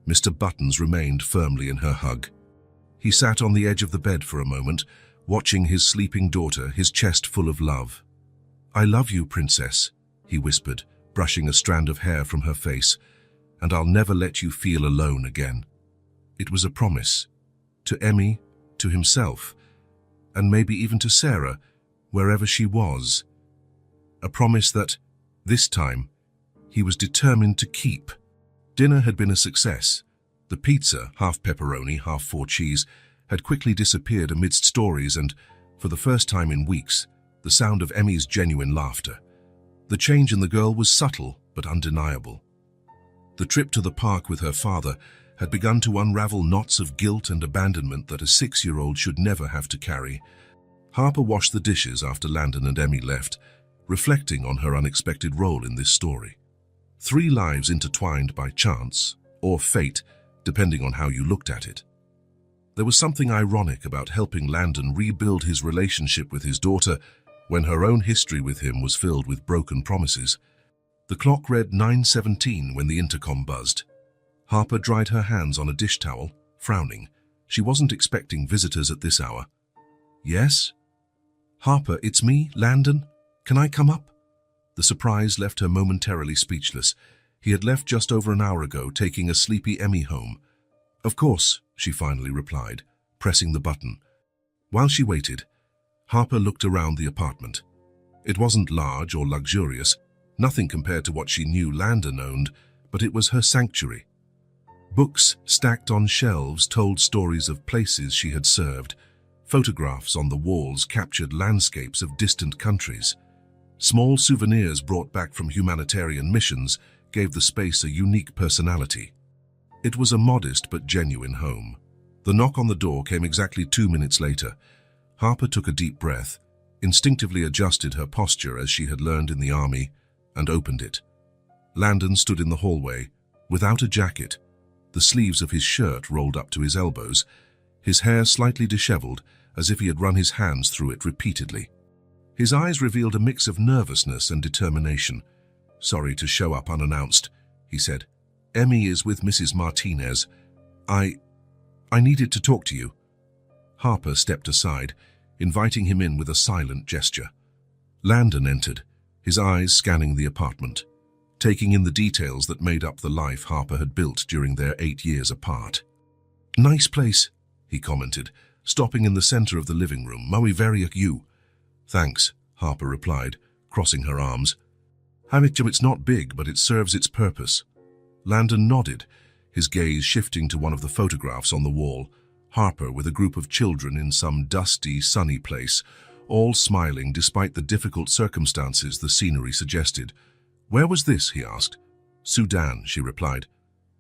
Mr. Buttons remained firmly in her hug. He sat on the edge of the bed for a moment, watching his sleeping daughter, his chest full of love. "I love you, princess," he whispered, brushing a strand of hair from her face, "and I'll never let you feel alone again." It was a promise. To Emmy, to himself, and maybe even to Sarah, wherever she was. A promise that, this time, he was determined to keep. Dinner had been a success. The pizza, half pepperoni, half 4 cheese, had quickly disappeared amidst stories and, for the first time in weeks, the sound of Emmy's genuine laughter. The change in the girl was subtle but undeniable. The trip to the park with her father had begun to unravel knots of guilt and abandonment that a 6-year-old should never have to carry. Harper washed the dishes after Landon and Emmy left, reflecting on her unexpected role in this story. 3 lives intertwined by chance, or fate, depending on how you looked at it. There was something ironic about helping Landon rebuild his relationship with his daughter when her own history with him was filled with broken promises. The clock read 9:17 when the intercom buzzed. Harper dried her hands on a dish towel, frowning. She wasn't expecting visitors at this hour. "Yes?" "Harper, it's me, Landon. Can I come up?" The surprise left her momentarily speechless. He had left just over an hour ago, taking a sleepy Emmy home. "Of course," she finally replied, pressing the button. While she waited, Harper looked around the apartment. It wasn't large or luxurious, nothing compared to what she knew Landon owned, but it was her sanctuary. Books stacked on shelves told stories of places she had served. Photographs on the walls captured landscapes of distant countries. Small souvenirs brought back from humanitarian missions gave the space a unique personality. It was a modest but genuine home. The knock on the door came exactly 2 minutes later. Harper took a deep breath, instinctively adjusted her posture as she had learned in the army, and opened it. Landon stood in the hallway, without a jacket, the sleeves of his shirt rolled up to his elbows, his hair slightly disheveled, as if he had run his hands through it repeatedly. His eyes revealed a mix of nervousness and determination. "Sorry to show up unannounced," he said. "Emmy is with Mrs. Martinez. I needed to talk to you." Harper stepped aside, inviting him in with a silent gesture. Landon entered, his eyes scanning the apartment, taking in the details that made up the life Harper had built during their 8 years apart. "Nice place," he commented, stopping in the center of the living room. "Muy very you." "Thanks," Harper replied, crossing her arms. "It's not big, but it serves its purpose." Landon nodded, his gaze shifting to one of the photographs on the wall. Harper with a group of children in some dusty, sunny place, all smiling despite the difficult circumstances the scenery suggested. "Where was this?" he asked. "Sudan," she replied.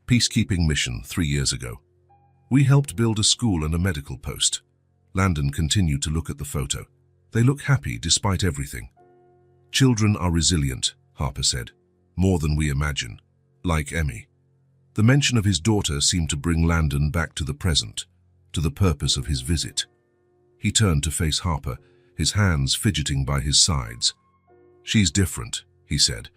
"Peacekeeping mission 3 years ago. We helped build a school and a medical post." Landon continued to look at the photo. "They look happy despite everything." "Children are resilient," Harper said. "More than we imagine. Like Emmy." The mention of his daughter seemed to bring Landon back to the present, to the purpose of his visit. He turned to face Harper, his hands fidgeting by his sides. "She's different," he said.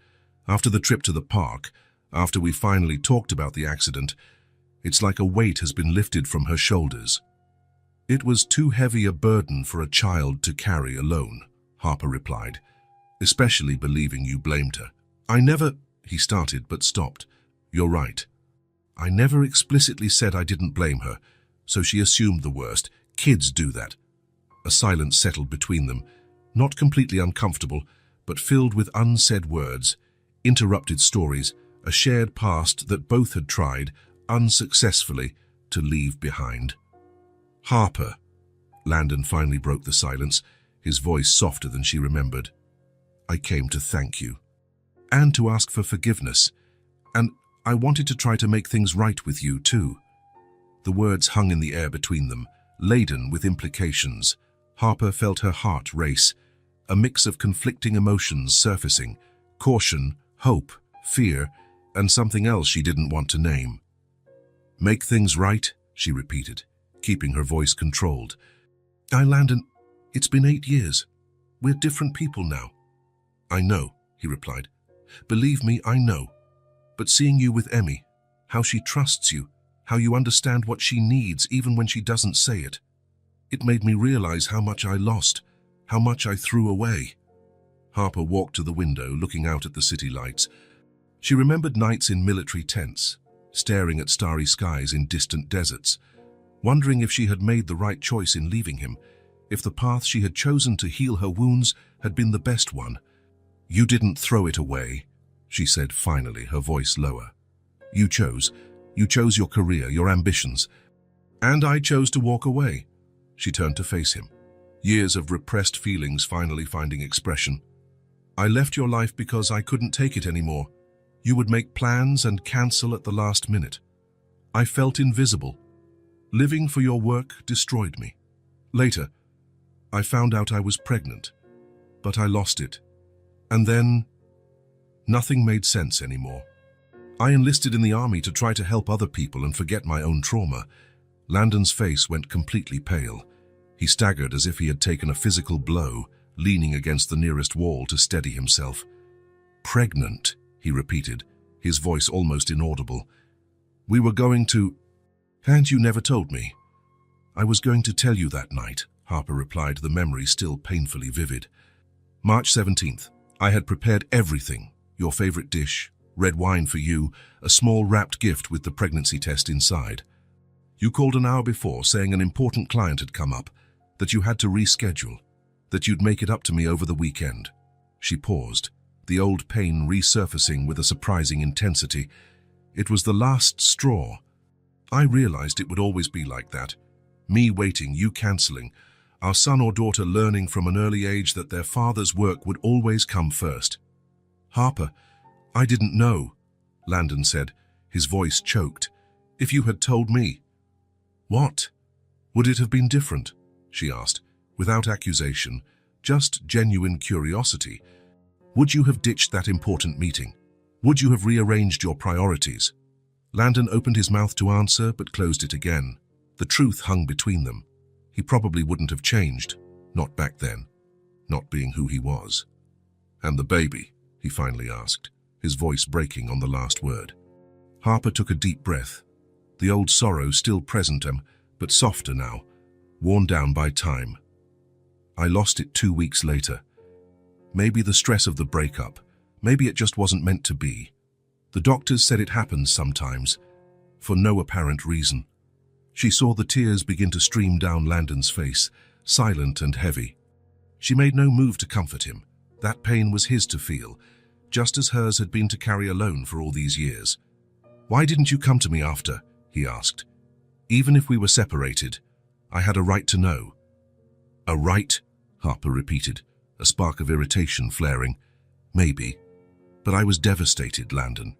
"After the trip to the park, after we finally talked about the accident, it's like a weight has been lifted from her shoulders." "It was too heavy a burden for a child to carry alone," Harper replied, "especially believing you blamed her." "I never," he started but stopped. "You're right. I never explicitly said I didn't blame her, so she assumed the worst. Kids do that." A silence settled between them, not completely uncomfortable, but filled with unsaid words, interrupted stories, a shared past that both had tried, unsuccessfully, to leave behind. "Harper," Landon finally broke the silence, his voice softer than she remembered. I came to thank you. And to ask for forgiveness. And I wanted to try to make things right with you, too. The words hung in the air between them, laden with implications. Harper felt her heart race, a mix of conflicting emotions surfacing, caution, hope, fear, and something else she didn't want to name. Make things right, she repeated, keeping her voice controlled. Landon, it's been 8 years. We're different people now. I know, he replied. Believe me, I know. But seeing you with Emmy, how she trusts you, how you understand what she needs even when she doesn't say it, it made me realize how much I lost, how much I threw away. Harper walked to the window, looking out at the city lights. She remembered nights in military tents, staring at starry skies in distant deserts, wondering if she had made the right choice in leaving him, if the path she had chosen to heal her wounds had been the best one. You didn't throw it away, she said finally, her voice lower. You chose your career, your ambitions. And I chose to walk away. She turned to face him, years of repressed feelings finally finding expression. I left your life because I couldn't take it anymore. You would make plans and cancel at the last minute. I felt invisible. Living for your work destroyed me. Later, I found out I was pregnant, but I lost it. And then, nothing made sense anymore. I enlisted in the army to try to help other people and forget my own trauma. Landon's face went completely pale. He staggered as if he had taken a physical blow, leaning against the nearest wall to steady himself. Pregnant, he repeated, his voice almost inaudible. We were going to... And you never told me. I was going to tell you that night, Harper replied, the memory still painfully vivid. March 17th. I had prepared everything. Your favorite dish, red wine for you, a small wrapped gift with the pregnancy test inside. You called an hour before saying an important client had come up, that you had to reschedule, that you'd make it up to me over the weekend. She paused, the old pain resurfacing with a surprising intensity. It was the last straw. I realized it would always be like that. Me waiting, you cancelling, our son or daughter learning from an early age that their father's work would always come first. Harper, I didn't know, Landon said, his voice choked. If you had told me. What? Would it have been different? She asked, without accusation, just genuine curiosity. Would you have ditched that important meeting? Would you have rearranged your priorities? Landon opened his mouth to answer, but closed it again. The truth hung between them. He probably wouldn't have changed, not back then, not being who he was. And the baby, he finally asked, his voice breaking on the last word. Harper took a deep breath, the old sorrow still present, but softer now, worn down by time. I lost it 2 weeks later. Maybe the stress of the breakup, maybe it just wasn't meant to be. The doctors said it happens sometimes, for no apparent reason. She saw the tears begin to stream down Landon's face, silent and heavy. She made no move to comfort him. That pain was his to feel, just as hers had been to carry alone for all these years. Why didn't you come to me after? He asked. Even if we were separated, I had a right to know. A right? Harper repeated, a spark of irritation flaring. Maybe. But I was devastated, Landon.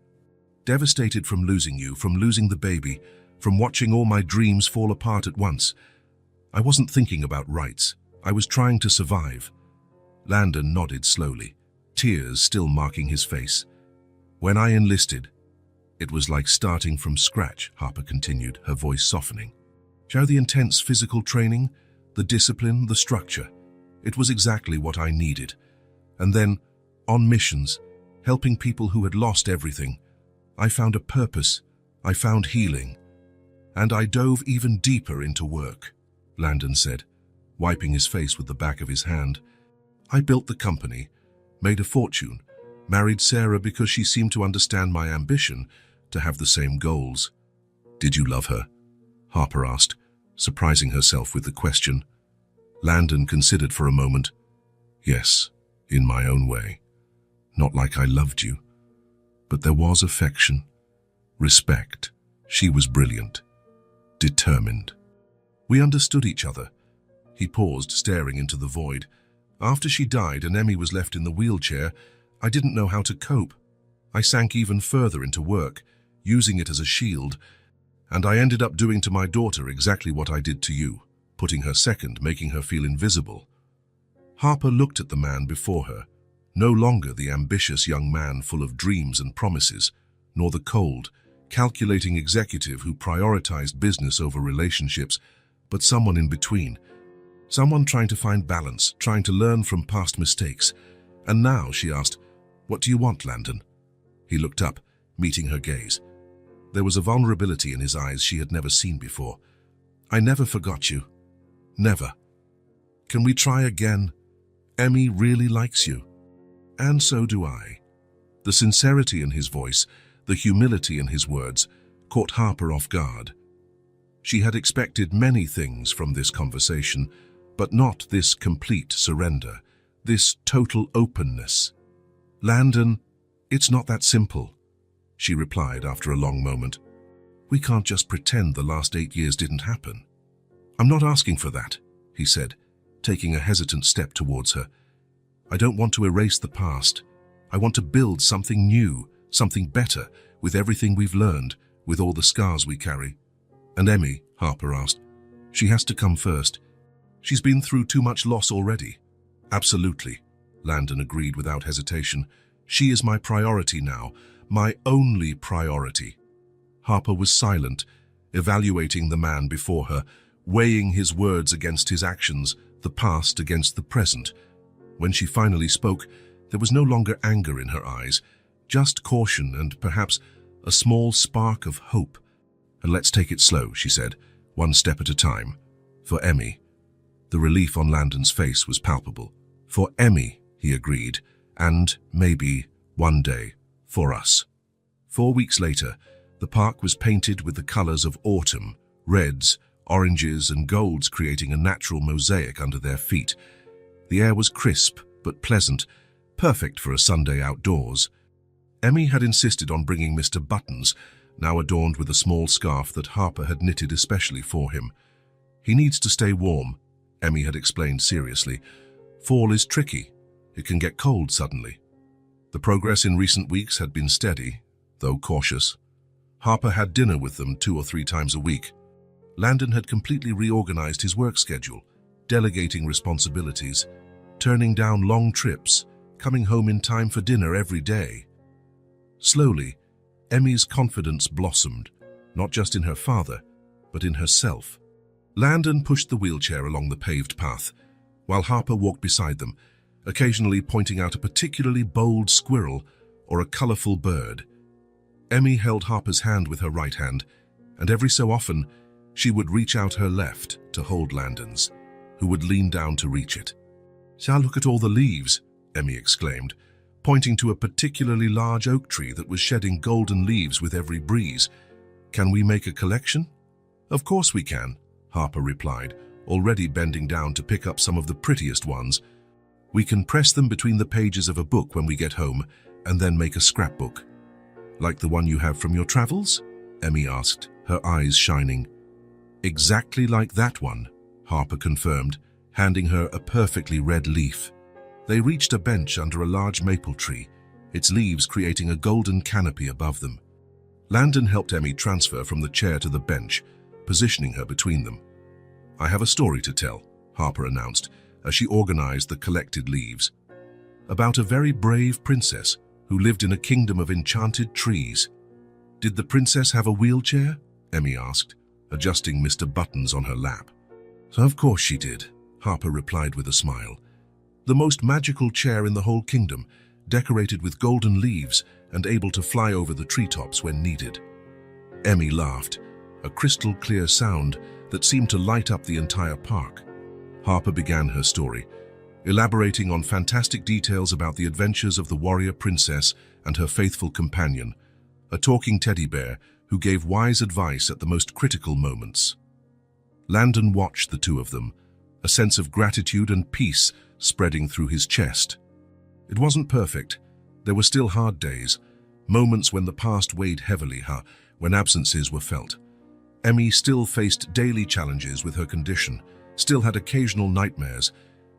Devastated from losing you, from losing the baby, from watching all my dreams fall apart at once. I wasn't thinking about rights. I was trying to survive. Landon nodded slowly, tears still marking his face. When I enlisted, it was like starting from scratch, Harper continued, her voice softening. Show the intense physical training, the discipline, the structure. It was exactly what I needed. And then, on missions, helping people who had lost everything, I found a purpose, I found healing. And I dove even deeper into work, Landon said, wiping his face with the back of his hand. I built the company, made a fortune, married Sarah because she seemed to understand my ambition to have the same goals. Did you love her? Harper asked, surprising herself with the question. Landon considered for a moment. Yes, in my own way. Not like I loved you. But there was affection, respect. She was brilliant, determined. We understood each other. He paused, staring into the void. After she died and Emmy was left in the wheelchair, I didn't know how to cope. I sank even further into work, using it as a shield, and I ended up doing to my daughter exactly what I did to you, putting her second, making her feel invisible. Harper looked at the man before her, no longer the ambitious young man full of dreams and promises, nor the cold, calculating executive who prioritized business over relationships, but someone in between. Someone trying to find balance, trying to learn from past mistakes. And now, she asked, "What do you want, Landon?" He looked up, meeting her gaze. There was a vulnerability in his eyes she had never seen before. "I never forgot you. Never. Can we try again? Emmy really likes you. And so do I." The sincerity in his voice, the humility in his words, caught Harper off guard. She had expected many things from this conversation, but not this complete surrender, this total openness. "Landon, it's not that simple," she replied after a long moment. "We can't just pretend the last 8 years didn't happen." "I'm not asking for that," he said, taking a hesitant step towards her. "I don't want to erase the past. I want to build something new, something better, with everything we've learned, with all the scars we carry." "And Emmy," Harper asked, "she has to come first. She's been through too much loss already." "Absolutely," Landon agreed without hesitation. "She is my priority now, my only priority." Harper was silent, evaluating the man before her, weighing his words against his actions, the past against the present. When she finally spoke, there was no longer anger in her eyes, just caution and perhaps a small spark of hope. "And let's take it slow," she said, "one step at a time. For Emmy." The relief on Landon's face was palpable. "For Emmy," he agreed, "and maybe, one day, for us." 4 weeks later, the park was painted with the colors of autumn, reds, oranges and golds creating a natural mosaic under their feet. The air was crisp but pleasant, perfect for a Sunday outdoors. Emmy had insisted on bringing Mr. Buttons, now adorned with a small scarf that Harper had knitted especially for him. "He needs to stay warm," Emmy had explained seriously. "Fall is tricky. It can get cold suddenly." The progress in recent weeks had been steady, though cautious. Harper had dinner with them 2 or 3 times a week. Landon had completely reorganized his work schedule, delegating responsibilities, turning down long trips, coming home in time for dinner every day. Slowly, Emmy's confidence blossomed, not just in her father, but in herself. Landon pushed the wheelchair along the paved path, while Harper walked beside them, occasionally pointing out a particularly bold squirrel or a colorful bird. Emmy held Harper's hand with her right hand, and every so often, she would reach out her left to hold Landon's, who would lean down to reach it. "Shall look at all the leaves," Emmy exclaimed, pointing to a particularly large oak tree that was shedding golden leaves with every breeze. "Can we make a collection?" "Of course we can," Harper replied, already bending down to pick up some of the prettiest ones. "We can press them between the pages of a book when we get home, and then make a scrapbook." "Like the one you have from your travels?" Emmy asked, her eyes shining. "Exactly like that one," Harper confirmed, handing her a perfectly red leaf. They reached a bench under a large maple tree, its leaves creating a golden canopy above them. Landon helped Emmy transfer from the chair to the bench, positioning her between them. "I have a story to tell," Harper announced, as she organized the collected leaves. "About a very brave princess who lived in a kingdom of enchanted trees." "Did the princess have a wheelchair?" Emmy asked, adjusting Mr. Buttons on her lap. "Of course she did," Harper replied with a smile. "The most magical chair in the whole kingdom, decorated with golden leaves and able to fly over the treetops when needed." Emmy laughed, a crystal-clear sound that seemed to light up the entire park. Harper began her story, elaborating on fantastic details about the adventures of the warrior princess and her faithful companion, a talking teddy bear who gave wise advice at the most critical moments. Landon watched the two of them, a sense of gratitude and peace spreading through his chest. It wasn't perfect. There were still hard days, moments when the past weighed heavily, when absences were felt. Emmy still faced daily challenges with her condition, still had occasional nightmares.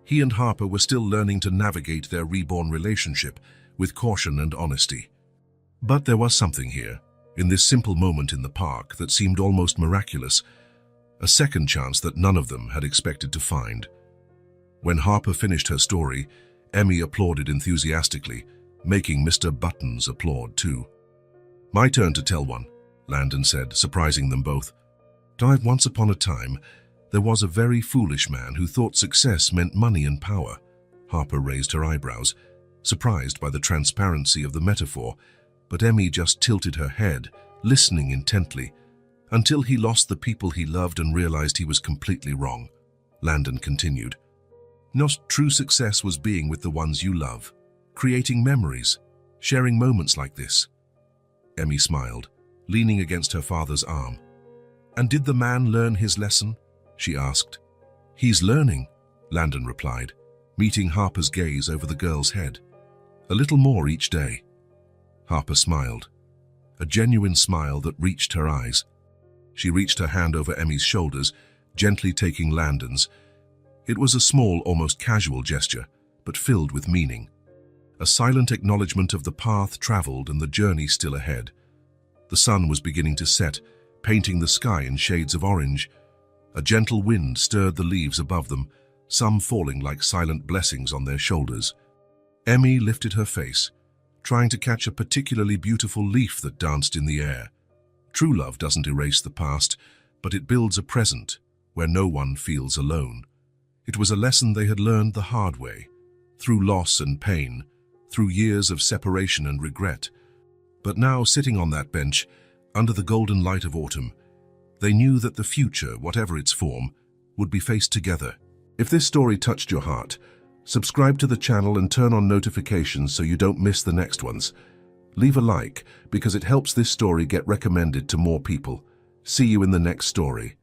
He and Harper were still learning to navigate their reborn relationship with caution and honesty. But there was something here, in this simple moment in the park, that seemed almost miraculous, a second chance that none of them had expected to find. When Harper finished her story, Emmy applauded enthusiastically, making Mr. Buttons applaud too. "My turn to tell one," Landon said, surprising them both. "Once upon a time, there was a very foolish man who thought success meant money and power." Harper raised her eyebrows, surprised by the transparency of the metaphor, but Emmy just tilted her head, listening intently, until he lost the people he loved and realized he was completely wrong. Landon continued, "Not true success was being with the ones you love, creating memories, sharing moments like this." Emmy smiled, leaning against her father's arm. "And did the man learn his lesson?" she asked. "He's learning," Landon replied, meeting Harper's gaze over the girl's head. "A little more each day." Harper smiled, a genuine smile that reached her eyes. She reached her hand over Emmy's shoulders, gently taking Landon's. It was a small, almost casual gesture, but filled with meaning. A silent acknowledgement of the path traveled and the journey still ahead. The sun was beginning to set, painting the sky in shades of orange. A gentle wind stirred the leaves above them, some falling like silent blessings on their shoulders. Emmy lifted her face, trying to catch a particularly beautiful leaf that danced in the air. True love doesn't erase the past, but it builds a present where no one feels alone. It was a lesson they had learned the hard way, through loss and pain, through years of separation and regret. But now, sitting on that bench, under the golden light of autumn, they knew that the future, whatever its form, would be faced together. If this story touched your heart, subscribe to the channel and turn on notifications so you don't miss the next ones. Leave a like, because it helps this story get recommended to more people. See you in the next story.